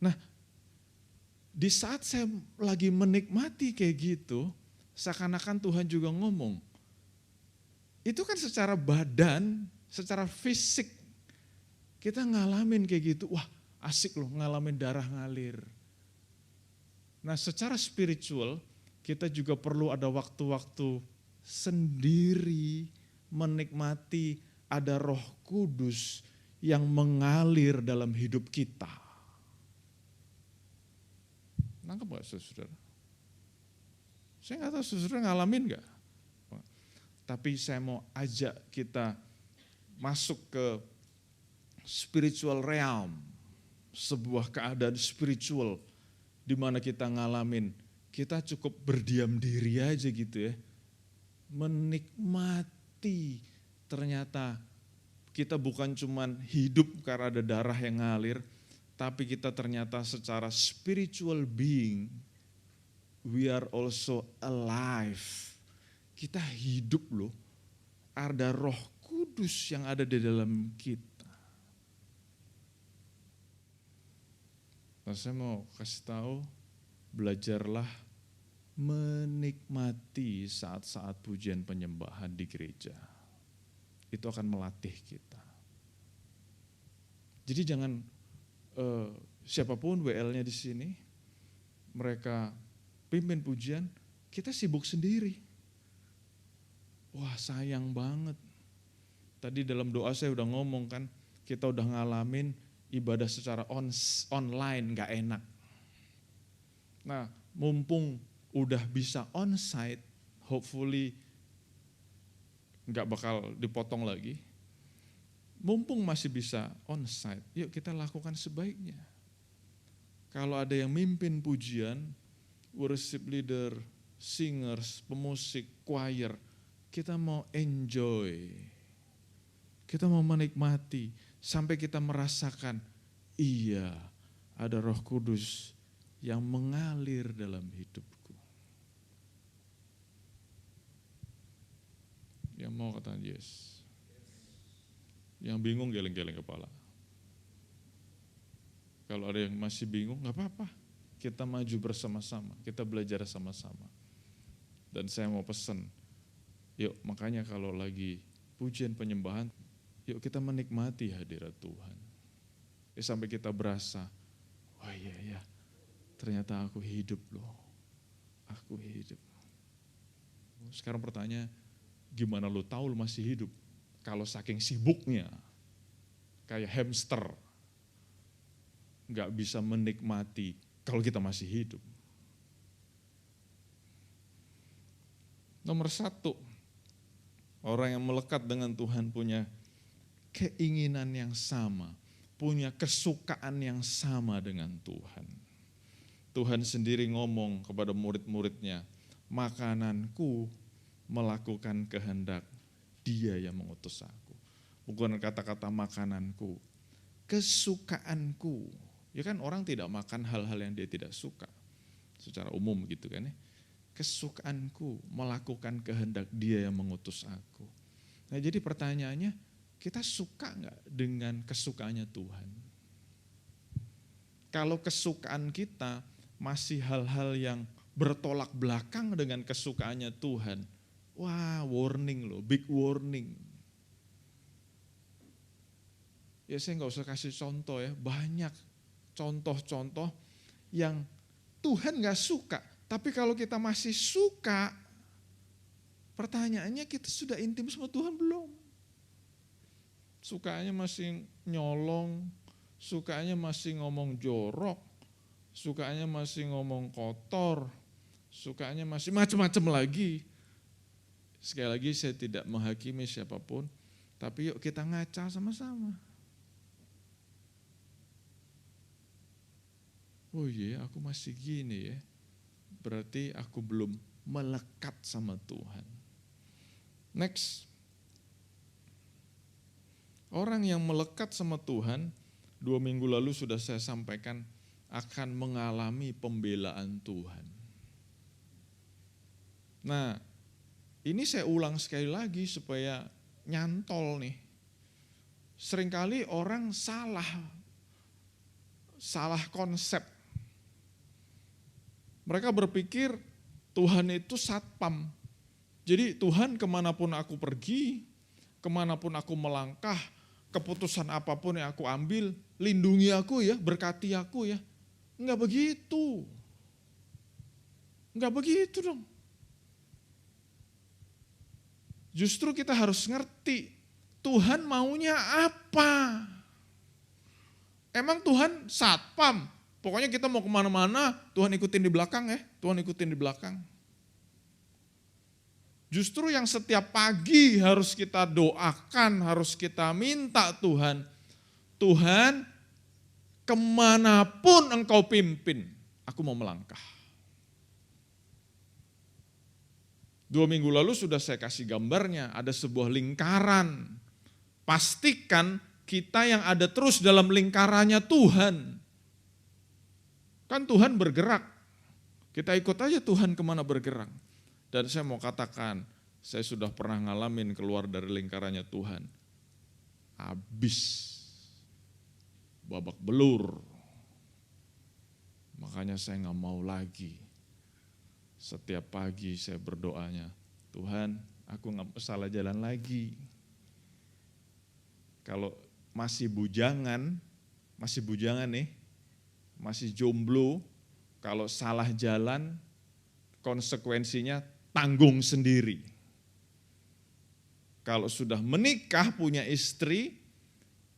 Nah, di saat saya lagi menikmati kayak gitu, seakan-akan Tuhan juga ngomong, itu kan secara badan secara fisik kita ngalamin kayak gitu, wah asik loh ngalamin darah ngalir. Nah secara spiritual kita juga perlu ada waktu-waktu sendiri menikmati ada Roh Kudus yang mengalir dalam hidup kita. Nangkep gak saudara? Saya nggak tahu saudara ngalamin gak? Tapi saya mau ajak kita masuk ke spiritual realm, sebuah keadaan spiritual di mana kita ngalamin, kita cukup berdiam diri aja gitu ya, menikmati ternyata kita bukan cuman hidup karena ada darah yang ngalir, tapi kita ternyata secara spiritual being, we are also alive. Kita hidup loh, ada Roh Kudus yang ada di dalam kita. Nah, saya mau kasih tahu, belajarlah menikmati saat-saat pujian penyembahan di gereja. Itu akan melatih kita. Jadi jangan siapapun WL-nya di sini, mereka pimpin pujian, kita sibuk sendiri. Wah sayang banget. Tadi dalam doa saya udah ngomong kan, kita udah ngalamin ibadah secara online gak enak. Nah mumpung udah bisa onsite, hopefully gak bakal dipotong lagi. Mumpung masih bisa onsite, yuk kita lakukan sebaiknya. Kalau ada yang mimpin pujian, worship leader, singers, pemusik, choir, kita mau enjoy, kita mau menikmati, sampai kita merasakan, iya ada Roh Kudus yang mengalir dalam hidupku. Yang mau katakan yes. Yang bingung geleng-geleng kepala. Kalau ada yang masih bingung, gak apa-apa. Kita maju bersama-sama, kita belajar sama-sama. Dan saya mau pesan, yuk makanya kalau lagi pujian penyembahan, yuk kita menikmati hadirat Tuhan. Sampai kita berasa, wah iya ya, ternyata aku hidup loh. Aku hidup. Sekarang pertanyaan, gimana lo tahu lo masih hidup? Kalau saking sibuknya, kayak hamster, gak bisa menikmati kalau kita masih hidup. Nomor 1, orang yang melekat dengan Tuhan punya keinginan yang sama, punya kesukaan yang sama dengan Tuhan. Tuhan sendiri ngomong kepada murid-muridnya, makananku melakukan kehendak Dia yang mengutus aku. Bukan kata-kata makananku, kesukaanku. Ya kan orang tidak makan hal-hal yang dia tidak suka. Secara umum gitu kan ya. Kesukaanku melakukan kehendak Dia yang mengutus aku. Nah jadi pertanyaannya, kita suka gak dengan kesukaannya Tuhan? Kalau kesukaan kita masih hal-hal yang bertolak belakang dengan kesukaannya Tuhan, wah warning loh, big warning. Ya saya gak usah kasih contoh ya, banyak contoh-contoh yang Tuhan gak suka. Tapi kalau kita masih suka, pertanyaannya kita sudah intim sama Tuhan belum? Sukanya masih nyolong, sukanya masih ngomong jorok, sukanya masih ngomong kotor, sukanya masih macam-macam lagi. Sekali lagi saya tidak menghakimi siapapun, tapi yuk kita ngaca sama-sama. Oh iya, aku masih gini ya. Berarti aku belum melekat sama Tuhan. Next. Orang yang melekat sama Tuhan, 2 minggu lalu sudah saya sampaikan, akan mengalami pembelaan Tuhan. Nah, ini saya ulang sekali lagi supaya nyantol nih. Seringkali orang salah konsep. Mereka berpikir Tuhan itu satpam. Jadi Tuhan kemanapun aku pergi, kemanapun aku melangkah, keputusan apapun yang aku ambil, lindungi aku ya, berkati aku ya. Enggak begitu. Enggak begitu dong. Justru kita harus ngerti Tuhan maunya apa. Emang Tuhan satpam, pokoknya kita mau kemana-mana Tuhan ikutin di belakang ya, Tuhan ikutin di belakang. Justru yang setiap pagi harus kita doakan, harus kita minta Tuhan, Tuhan kemanapun engkau pimpin, aku mau melangkah. 2 minggu lalu sudah saya kasih gambarnya, ada sebuah lingkaran. Pastikan kita yang ada terus dalam lingkarannya Tuhan. Kan Tuhan bergerak, kita ikut aja Tuhan kemana bergerak. Dan saya mau katakan, saya sudah pernah ngalamin keluar dari lingkarannya Tuhan. Habis, babak belur. Makanya saya gak mau lagi. Setiap pagi saya berdoanya, Tuhan aku gak salah jalan lagi. Kalau masih bujangan nih, masih jomblo, kalau salah jalan konsekuensinya tanggung sendiri. Kalau sudah menikah punya istri,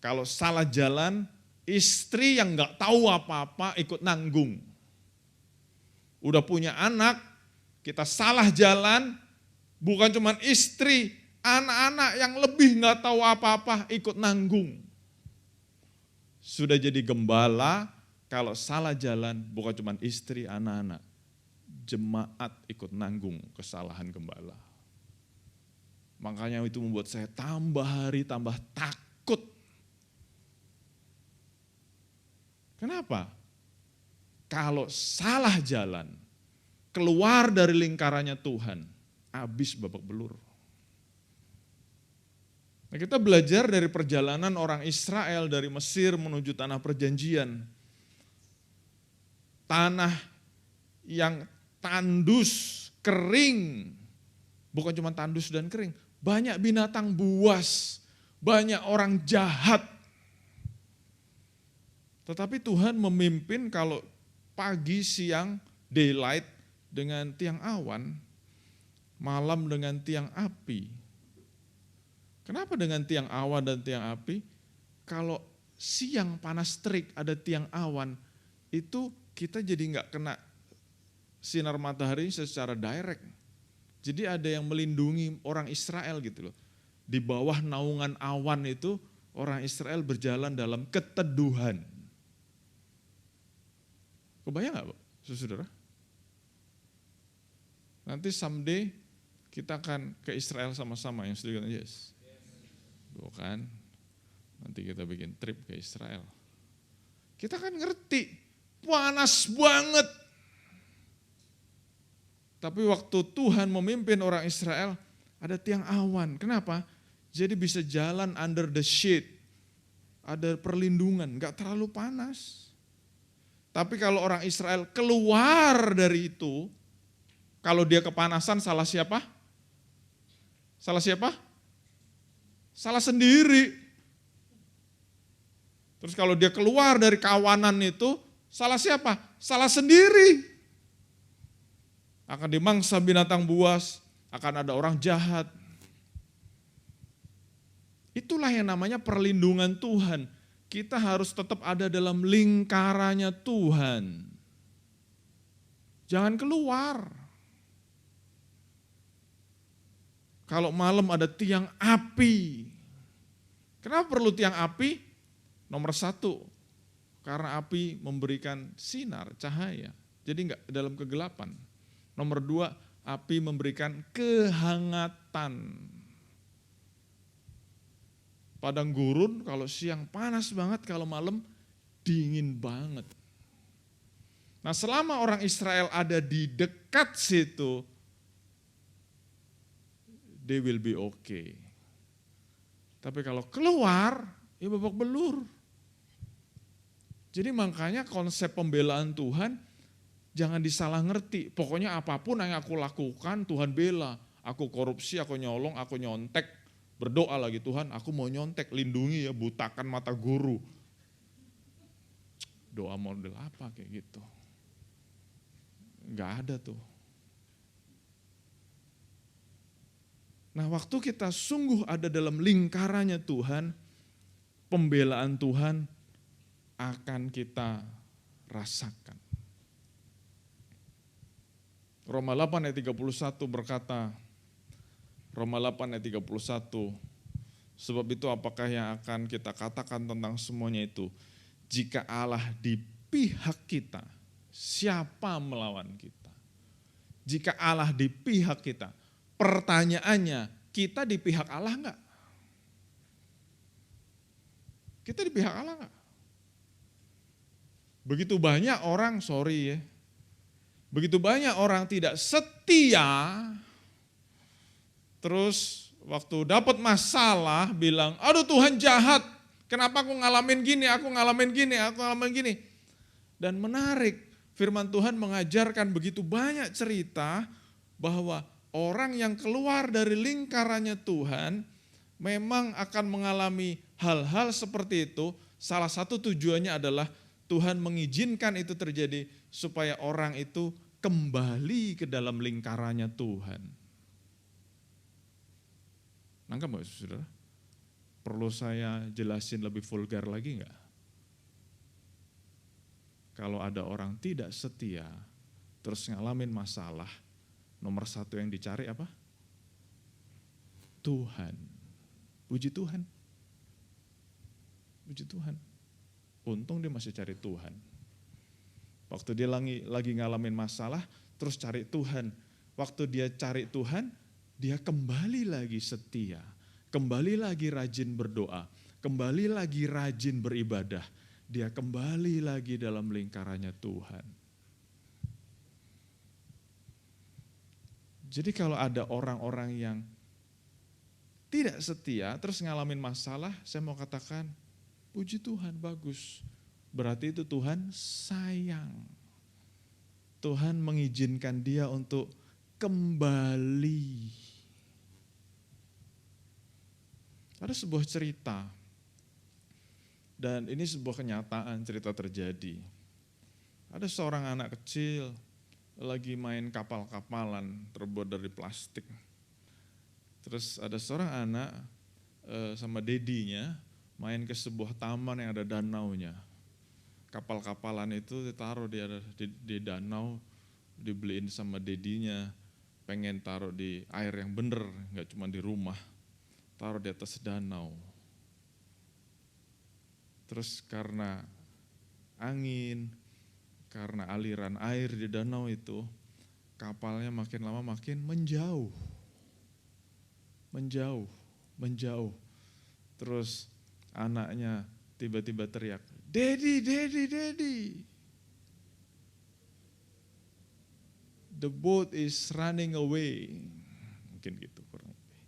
kalau salah jalan, istri yang gak tahu apa-apa ikut nanggung. Udah punya anak, kita salah jalan, bukan cuma istri, anak-anak yang lebih gak tahu apa-apa ikut nanggung. Sudah jadi gembala, kalau salah jalan bukan cuma istri, anak-anak, jemaat ikut nanggung kesalahan gembala. Makanya itu membuat saya tambah hari tambah takut. Kenapa? Kalau salah jalan, keluar dari lingkarannya Tuhan, habis babak belur. Nah, kita belajar dari perjalanan orang Israel dari Mesir menuju tanah perjanjian. Tanah yang tandus, kering. Bukan cuma tandus dan kering, banyak binatang buas, banyak orang jahat. Tetapi Tuhan memimpin kalau pagi, siang, daylight dengan tiang awan, malam dengan tiang api. Kenapa dengan tiang awan dan tiang api? Kalau siang panas terik ada tiang awan, itu kita jadi nggak kena sinar matahari secara direct. Jadi ada yang melindungi orang Israel gitu loh. Di bawah naungan awan itu orang Israel berjalan dalam keteduhan. Kebayang nggak, saudara? Nanti someday kita akan ke Israel sama-sama, yang setuju kan? Yes. Bukan, nanti kita bikin trip ke Israel. Kita kan ngerti, panas banget. Tapi waktu Tuhan memimpin orang Israel, ada tiang awan. Kenapa? Jadi bisa jalan under the shade. Ada perlindungan, gak terlalu panas. Tapi kalau orang Israel keluar dari itu, kalau dia kepanasan salah siapa? Salah siapa? Salah sendiri. Terus kalau dia keluar dari kawanan itu, salah siapa? Salah sendiri. Akan dimangsa binatang buas, akan ada orang jahat. Itulah yang namanya perlindungan Tuhan. Kita harus tetap ada dalam lingkarannya Tuhan. Jangan keluar. Kalau malam ada tiang api. Kenapa perlu tiang api? Nomor 1, karena api memberikan sinar, cahaya. Jadi enggak dalam kegelapan. Nomor 2, api memberikan kehangatan. Padang gurun kalau siang panas banget, kalau malam dingin banget. Nah, selama orang Israel ada di dekat situ, they will be okay. Tapi kalau keluar, ya babak belur. Jadi makanya konsep pembelaan Tuhan jangan disalah ngerti. Pokoknya apapun yang aku lakukan Tuhan bela. Aku korupsi, aku nyolong, aku nyontek, Berdoa lagi, Tuhan aku mau nyontek, lindungi ya, butakan mata guru. Doa model apa kayak gitu? Enggak ada tuh. Nah, waktu kita sungguh ada dalam lingkarannya Tuhan, pembelaan Tuhan akan kita rasakan. Roma 8 ayat 31 berkata, Roma 8 ayat 31, sebab itu apakah yang akan kita katakan tentang semuanya itu? Jika Allah di pihak kita, siapa melawan kita? Jika Allah di pihak kita, pertanyaannya, kita di pihak Allah enggak? Kita di pihak Allah enggak? Begitu banyak orang, begitu banyak orang tidak setia, terus waktu dapat masalah bilang, aduh Tuhan jahat, kenapa aku ngalamin gini, aku ngalamin gini. Dan menarik, firman Tuhan mengajarkan begitu banyak cerita bahwa orang yang keluar dari lingkarannya Tuhan memang akan mengalami hal-hal seperti itu. Salah satu tujuannya adalah Tuhan mengizinkan itu terjadi supaya orang itu kembali ke dalam lingkarannya Tuhan. Nangkep nggak saudara? Perlu saya jelasin lebih vulgar lagi enggak? Kalau ada orang tidak setia, terus ngalamin masalah, nomor satu yang dicari apa? Tuhan. Puji Tuhan. Puji Tuhan. Untung dia masih cari Tuhan. Waktu dia lagi ngalamin masalah, terus cari Tuhan. Waktu dia cari Tuhan, dia kembali lagi setia. Kembali lagi rajin berdoa. Kembali lagi rajin beribadah. Dia kembali lagi dalam lingkarannya Tuhan. Jadi kalau ada orang-orang yang tidak setia, terus ngalamin masalah, saya mau katakan, puji Tuhan, bagus. Berarti itu Tuhan sayang. Tuhan mengizinkan dia untuk kembali. Ada sebuah cerita, dan ini sebuah kenyataan, cerita terjadi. Ada seorang anak kecil lagi main kapal-kapalan terbuat dari plastik. Terus ada seorang anak sama dedinya main ke sebuah taman yang ada danaunya. Kapal-kapalan itu ditaruh di danau, dibeliin sama dedinya, pengen taruh di air yang bener, gak cuma di rumah, taruh di atas danau. Terus karena angin, karena aliran air di danau itu, kapalnya makin lama makin menjauh. Terus anaknya tiba-tiba teriak, "Daddy, daddy, daddy. The boat is running away." Mungkin gitu kurang lebih.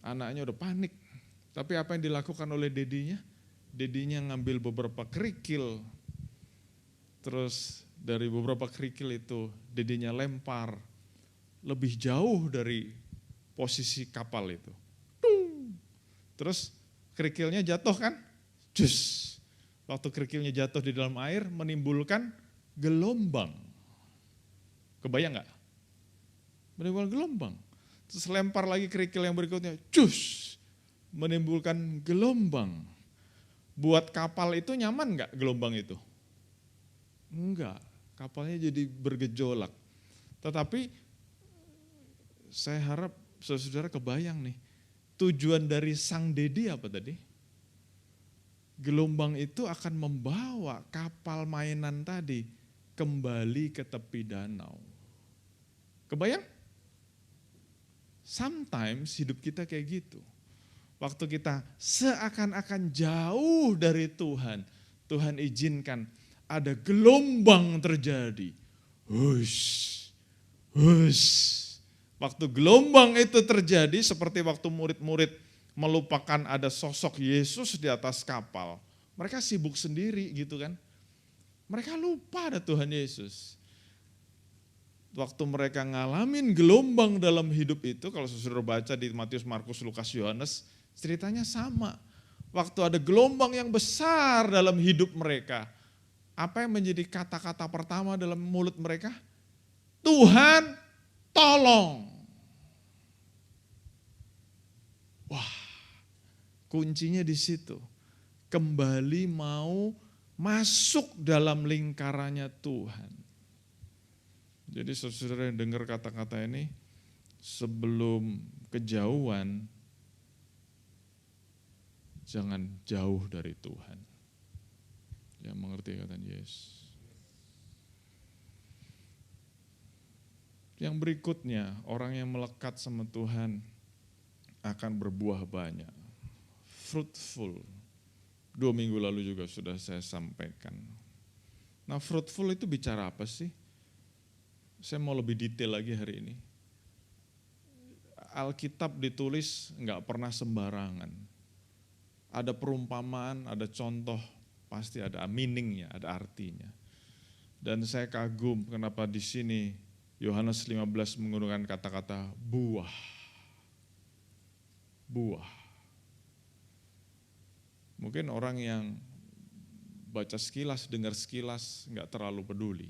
Anaknya udah panik. Tapi apa yang dilakukan oleh dedinya? Dedinya ngambil beberapa kerikil. Terus dari beberapa kerikil itu dedinya lempar lebih jauh dari posisi kapal itu. Terus kerikilnya jatuh kan? Jus. Waktu kerikilnya jatuh di dalam air menimbulkan gelombang. Kebayang gak? Menimbulkan gelombang. Terus lempar lagi kerikil yang berikutnya. Jus. Menimbulkan gelombang. Buat kapal itu nyaman gak gelombang itu? Enggak. Kapalnya jadi bergejolak. Tetapi saya harap saudara kebayang nih. Tujuan dari sang dedi apa tadi? Gelombang itu akan membawa kapal mainan tadi kembali ke tepi danau. Kebayang? Sometimes hidup kita kayak gitu. Waktu kita seakan-akan jauh dari Tuhan, Tuhan izinkan ada gelombang terjadi. Hush, hush. Waktu gelombang itu terjadi seperti waktu murid-murid melupakan ada sosok Yesus di atas kapal. Mereka sibuk sendiri gitu kan. Mereka lupa ada Tuhan Yesus. waktu mereka ngalamin gelombang dalam hidup itu, kalau saudara baca di Matius, Markus, Lukas, Yohanes, ceritanya sama. Waktu ada gelombang yang besar dalam hidup mereka, apa yang menjadi kata-kata pertama dalam mulut mereka? Tuhan, tolong. Wah, kuncinya di situ. Kembali mau masuk dalam lingkarannya Tuhan. Jadi saudara yang dengar kata-kata ini, sebelum kejauhan, jangan jauh dari Tuhan. Ya, mengerti kata Yesus. Yang berikutnya, orang yang melekat sama Tuhan akan berbuah banyak. Fruitful. 2 minggu lalu juga sudah saya sampaikan. Nah, fruitful itu bicara apa sih? Saya mau lebih detail lagi hari ini. Alkitab ditulis nggak pernah sembarangan. Ada perumpamaan, ada contoh, pasti ada meaningnya, ada artinya. Dan saya kagum kenapa di sini Yohanes 15 menggunakan kata-kata buah. Buah. Mungkin orang yang baca sekilas, dengar sekilas, nggak terlalu peduli.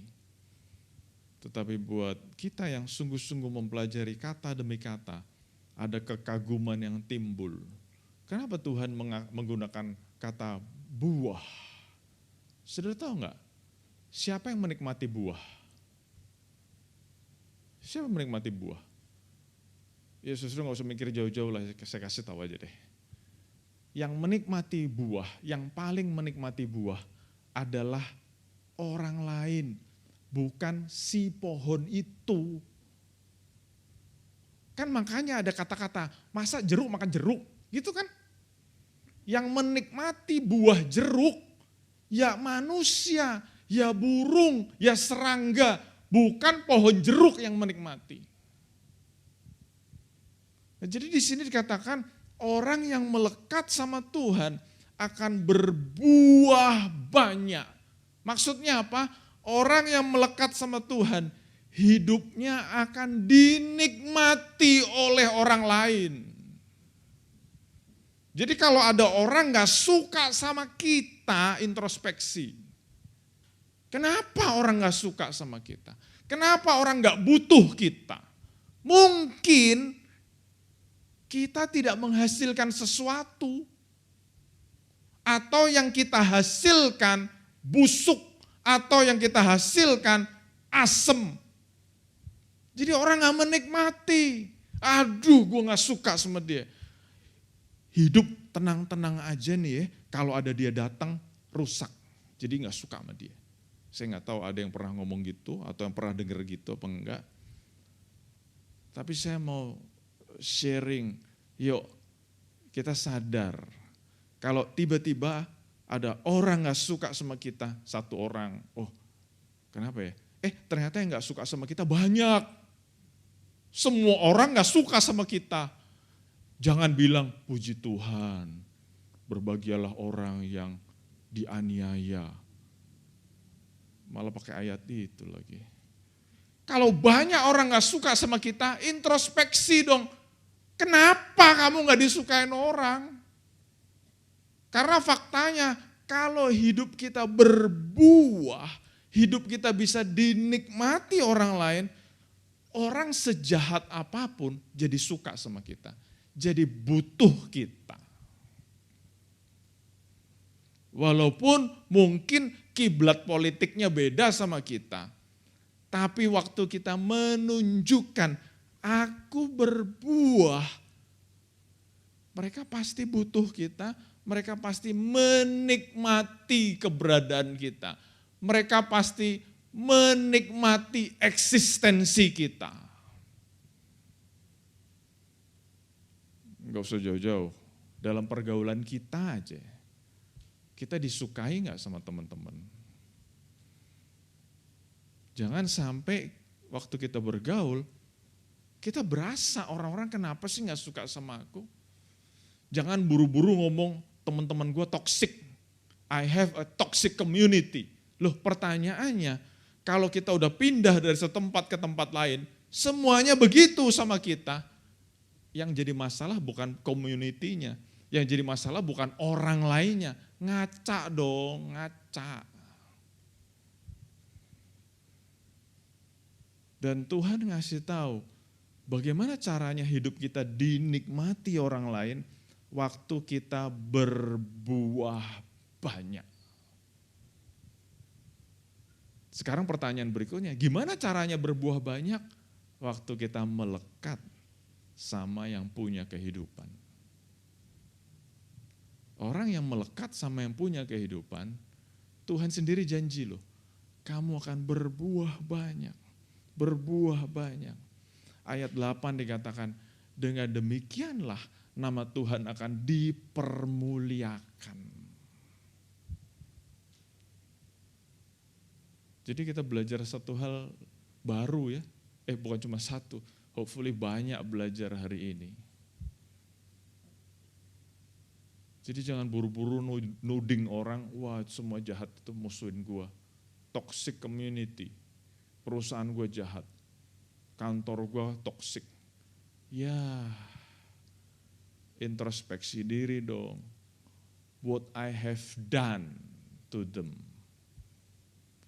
Tetapi buat kita yang sungguh-sungguh mempelajari kata demi kata, ada kekaguman yang timbul. Kenapa Tuhan menggunakan kata buah? Saudara tahu nggak? Siapa yang menikmati buah? Siapa yang menikmati buah? Ya saudara nggak usah mikir jauh-jauh lah, saya kasih tahu aja deh. Yang menikmati buah, yang paling menikmati buah adalah orang lain. Bukan si pohon itu. Kan makanya ada kata-kata, masa jeruk makan jeruk? Gitu kan? Yang menikmati buah jeruk, ya manusia, ya burung, ya serangga. Bukan pohon jeruk yang menikmati. Nah, jadi di sini dikatakan, orang yang melekat sama Tuhan akan berbuah banyak. Maksudnya apa? Orang yang melekat sama Tuhan, hidupnya akan dinikmati oleh orang lain. Jadi kalau ada orang gak suka sama kita, introspeksi. Kenapa orang gak suka sama kita? Kenapa orang gak butuh kita? Mungkin kita tidak menghasilkan sesuatu. Atau yang kita hasilkan busuk. Atau yang kita hasilkan asem. Jadi orang gak menikmati. Aduh, gue gak suka sama dia. Hidup tenang-tenang aja nih ya, kalau ada dia datang rusak. Jadi gak suka sama dia. Saya gak tahu ada yang pernah ngomong gitu atau yang pernah denger gitu apa enggak. Tapi saya mau sharing, yuk kita sadar. Kalau tiba-tiba ada orang gak suka sama kita, satu orang, oh kenapa ya? Ternyata yang gak suka sama kita banyak. Semua orang gak suka sama kita. Jangan bilang, puji Tuhan, berbahagialah orang yang dianiaya. Malah pakai ayat itu lagi. Kalau banyak orang gak suka sama kita, introspeksi dong. Kenapa kamu gak disukain orang? Karena faktanya, kalau hidup kita berbuah, hidup kita bisa dinikmati orang lain, orang sejahat apapun jadi suka sama kita. Jadi butuh kita. Walaupun mungkin kiblat politiknya beda sama kita. Tapi waktu kita menunjukkan aku berbuah, mereka pasti butuh kita, mereka pasti menikmati keberadaan kita. Mereka pasti menikmati eksistensi kita. Enggak usah jauh-jauh, dalam pergaulan kita aja. Kita disukai enggak sama teman-teman? Jangan sampai waktu kita bergaul, kita berasa orang-orang kenapa sih enggak suka sama aku? Jangan buru-buru ngomong teman-teman gue toxic. I have a toxic community. Loh pertanyaannya, Kalau kita udah pindah dari setempat ke tempat lain, semuanya begitu sama kita. Yang jadi masalah bukan community-nya, yang jadi masalah bukan orang lainnya. Ngaca dong, ngaca. Dan Tuhan ngasih tahu bagaimana caranya hidup kita dinikmati orang lain waktu kita berbuah banyak. Sekarang pertanyaan berikutnya, gimana caranya berbuah banyak waktu kita melekat sama yang punya kehidupan? Orang yang melekat sama yang punya kehidupan, Tuhan sendiri janji loh, kamu akan berbuah banyak, berbuah banyak. Ayat 8 dikatakan, dengan demikianlah nama Tuhan akan dipermuliakan. Jadi kita belajar satu hal baru ya, bukan cuma satu, hopefully banyak belajar hari ini. Jadi jangan buru-buru nuding orang, wah semua jahat itu musuhin gua. Toxic community, perusahaan gua jahat, kantor gua toxic. Ya, introspeksi diri dong. What I have done to them.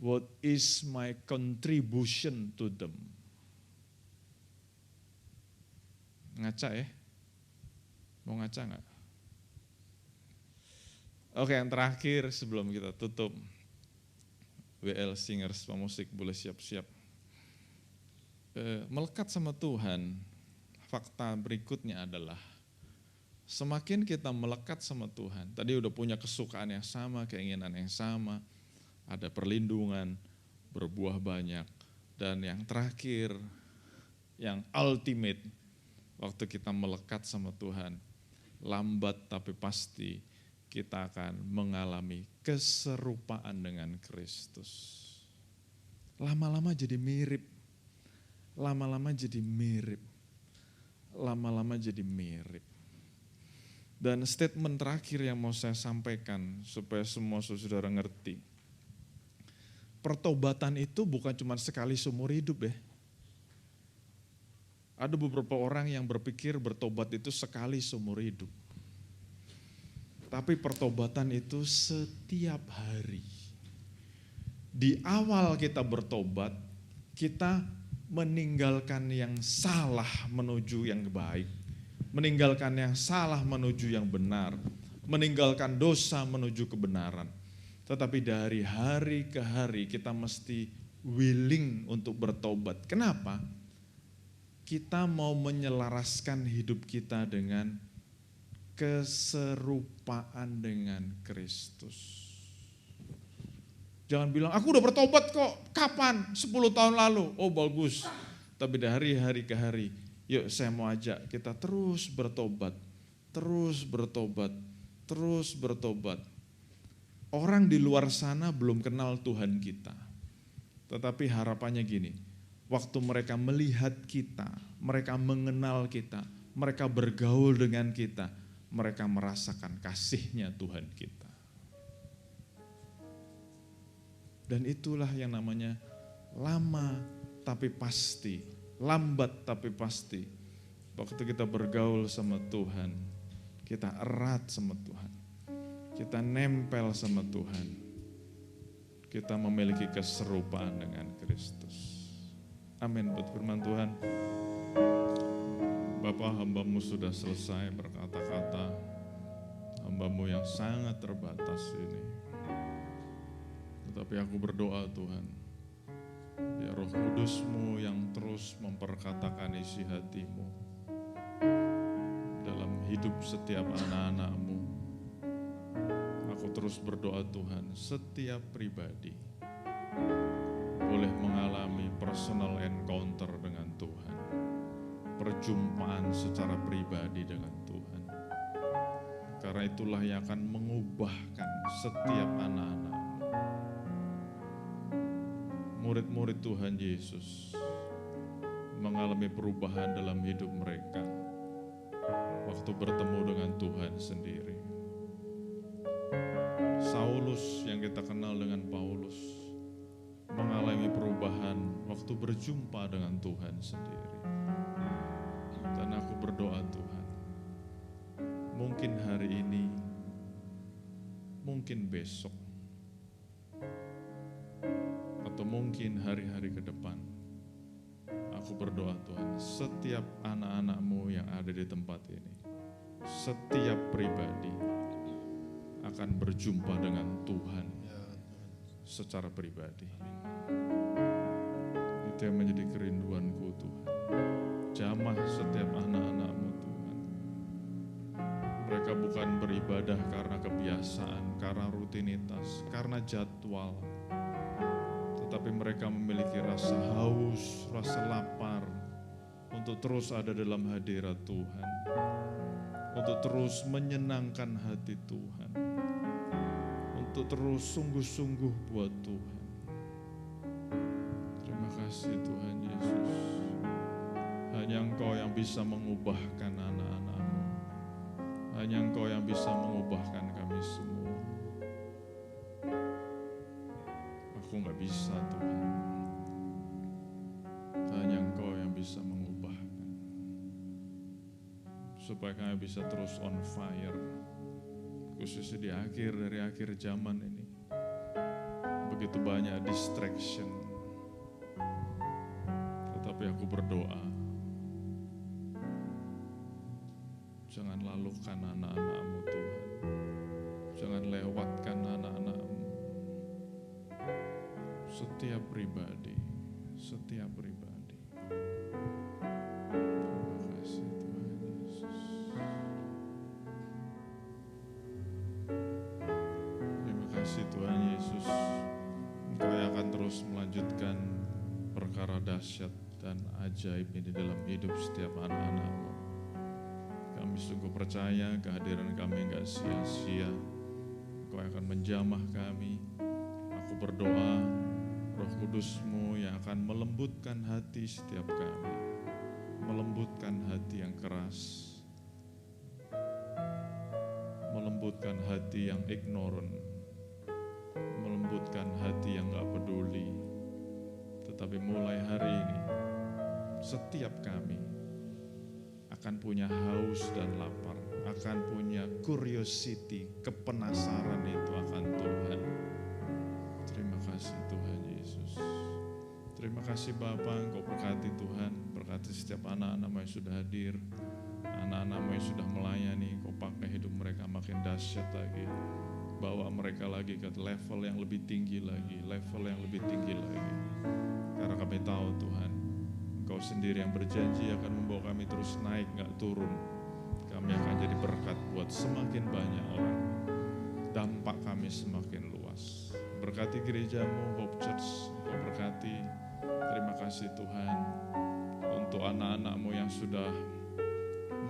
What is my contribution to them. Ngaca ya? Mau ngaca nggak? Oke, yang terakhir sebelum kita tutup. WL Singers, pemusik boleh siap-siap. Melekat sama Tuhan, fakta berikutnya adalah semakin kita melekat sama Tuhan, tadi udah punya kesukaan yang sama, keinginan yang sama, ada perlindungan, berbuah banyak, dan yang terakhir, yang ultimate, waktu kita melekat sama Tuhan, lambat tapi pasti kita akan mengalami keserupaan dengan Kristus. Lama-lama jadi mirip, lama-lama jadi mirip, lama-lama jadi mirip. Dan statement terakhir yang mau saya sampaikan supaya semua saudara ngerti. Pertobatan itu bukan cuma sekali seumur hidup ya. Ada beberapa orang yang berpikir bertobat itu sekali seumur hidup. Tapi pertobatan itu setiap hari. Di awal kita bertobat, kita meninggalkan yang salah menuju yang baik. Meninggalkan yang salah menuju yang benar. Meninggalkan dosa menuju kebenaran. Tetapi dari hari ke hari kita mesti willing untuk bertobat. Kenapa? Kita mau menyelaraskan hidup kita dengan keserupaan dengan Kristus. Jangan bilang, aku udah bertobat kok, kapan? 10 tahun lalu. Oh bagus, tapi dari hari ke hari, yuk saya mau ajak kita terus bertobat, terus bertobat, terus bertobat. Orang di luar sana belum kenal Tuhan kita. Tetapi harapannya gini, waktu mereka melihat kita, mereka mengenal kita, mereka bergaul dengan kita, mereka merasakan kasihnya Tuhan kita. Dan itulah yang namanya lama tapi pasti, lambat tapi pasti. Waktu kita bergaul sama Tuhan, kita erat sama Tuhan, kita nempel sama Tuhan, kita memiliki keserupaan dengan Kristus. Amin. Buat firman Tuhan. Bapa, hamba-Mu sudah selesai berkata-kata, hamba-Mu yang sangat terbatas ini. Tetapi aku berdoa Tuhan, biar Roh Kudus-Mu yang terus memperkatakan isi hati-Mu dalam hidup setiap anak-anak-Mu. Aku terus berdoa Tuhan, setiap pribadi boleh mengalami personal encounter dengan Tuhan. Perjumpaan secara pribadi dengan Tuhan. Karena itulah yang akan mengubahkan setiap anak-anak. Murid-murid Tuhan Yesus mengalami perubahan dalam hidup mereka waktu bertemu dengan Tuhan sendiri. Saulus yang kita kenal dengan Paulus mengalami perubahan waktu berjumpa dengan Tuhan sendiri. Dan aku berdoa Tuhan, mungkin hari ini, mungkin besok, atau mungkin hari-hari ke depan, aku berdoa Tuhan, setiap anak-anak-Mu yang ada di tempat ini, setiap pribadi akan berjumpa dengan Tuhan secara pribadi. Itu yang menjadi kerinduanku Tuhan. Jamah setiap anak-anak-Mu Tuhan. Mereka bukan beribadah karena kebiasaan, karena rutinitas, karena jadwal. Tetapi mereka memiliki rasa haus, rasa lapar untuk terus ada dalam hadirat Tuhan. Untuk terus menyenangkan hati Tuhan. Untuk terus sungguh-sungguh buat Tuhan. Terima kasih Tuhan Yesus. Hanya Engkau yang bisa mengubahkan anak-anak-Mu. Hanya Engkau yang bisa mengubahkan kami semua. Aku gak bisa Tuhan. Hanya Engkau yang bisa mengubahkan. Supaya kami bisa terus on fire. Khususnya dari akhir zaman ini. Begitu banyak distraction. Tetapi aku berdoa, jangan lalukan anak-anak-Mu Tuhan. Jangan lewatkan anak-anak-Mu. Setiap pribadi. Terima kasih Tuhan Yesus. Terima kasih Tuhan Yesus. Engkau yang akan terus melanjutkan perkara dahsyat dan ajaib ini dalam hidup setiap anak-anak-Mu. Kami sungguh percaya kehadiran kami enggak sia-sia. Engkau akan menjamah kami. Aku berdoa Roh Kudus-Mu yang akan melembutkan hati setiap kami. Melembutkan hati yang keras. Melembutkan hati yang ignorant. Melembutkan hati yang gak peduli. Tetapi mulai hari ini, setiap kami akan punya haus dan lapar, akan punya curiosity, kepenasaran itu akan Tuhan. Terima kasih Tuhan Yesus. Terima kasih Bapa, Engkau berkati Tuhan, berkati setiap anak-anak-Mu yang sudah hadir, anak-anak-Mu yang sudah melayani. Engkau pakai hidup mereka makin dahsyat lagi, bawa mereka lagi ke level yang lebih tinggi lagi, level yang lebih tinggi lagi. Karena kami tahu Tuhan, Engkau sendiri yang berjanji akan membawa kami terus naik, gak turun. Kami akan jadi berkat buat semakin banyak orang. Dampak kami semakin luas. Berkati gereja-Mu, Hope Church, Engkau berkati. Terima kasih Tuhan untuk anak-anak-Mu yang sudah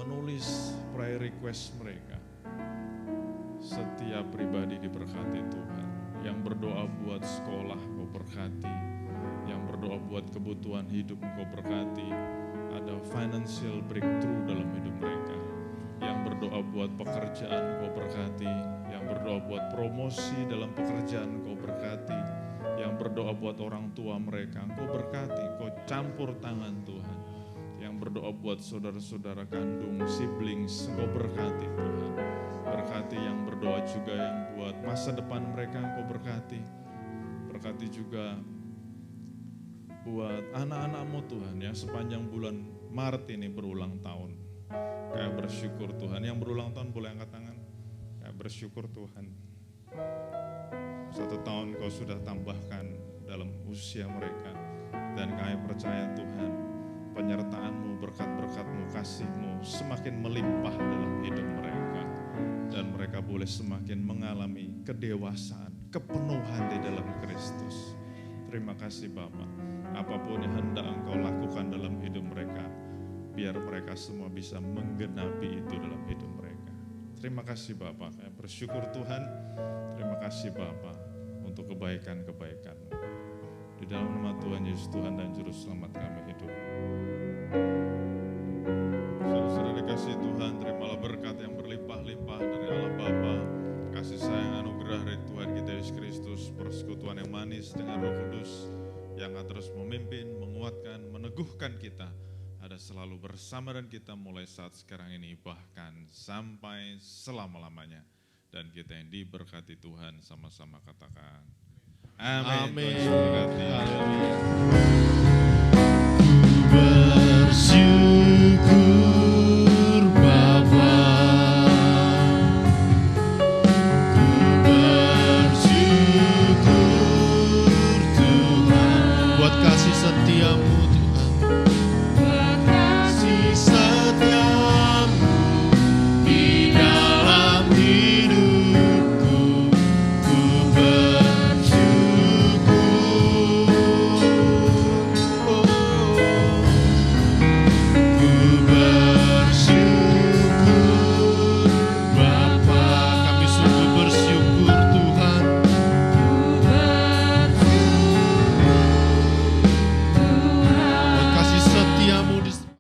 menulis prayer request mereka. Setiap pribadi diberkati Tuhan. Yang berdoa buat sekolah, Engkau berkati. Yang berdoa buat kebutuhan hidup, Engkau berkati. Ada financial breakthrough dalam hidup mereka. Yang berdoa buat pekerjaan, Engkau berkati. Yang berdoa buat promosi dalam pekerjaan, Engkau berkati. Yang berdoa buat orang tua mereka, Engkau berkati. Engkau campur tangan Tuhan. Yang berdoa buat saudara-saudara kandung, siblings, Engkau berkati Tuhan. Berkati yang berdoa juga yang buat masa depan mereka, Engkau berkati. Berkati juga buat anak-anak-Mu Tuhan yang sepanjang bulan Maret ini berulang tahun. Kayak bersyukur Tuhan. Yang berulang tahun boleh angkat tangan. Kayak bersyukur Tuhan. 1 tahun Kau sudah tambahkan dalam usia mereka. Dan kami percaya Tuhan, penyertaan-Mu, berkat-berkat-Mu, kasih-Mu semakin melimpah dalam hidup mereka. Dan mereka boleh semakin mengalami kedewasaan, kepenuhan di dalam Kristus. Terima kasih Bapa. Apapun yang hendak Engkau lakukan dalam hidup mereka, biar mereka semua bisa menggenapi itu dalam hidup mereka. Terima kasih Bapa. Kami bersyukur Tuhan. Terima kasih Bapa untuk kebaikan-kebaikan-Mu. Di dalam nama Tuhan Yesus, Tuhan dan Juru Selamat kami hidup. Saudara-saudara dikasih Tuhan, terimalah berkat yang berlimpah-limpah dari Allah Bapa, kasih sayang anugerah anugerah dari Tuhan kita Yesus Kristus, persekutuan yang manis dengan Roh Kudus yang akan terus memimpin, menguatkan, meneguhkan kita, ada selalu bersama dan kita mulai saat sekarang ini bahkan sampai selama-lamanya. Dan kita yang diberkati Tuhan sama-sama katakan amin. Amin. Tuhan memberkati. Haleluya. Bersyukur Bapa, ku bersyukur Tuhan buat kasih setiamu.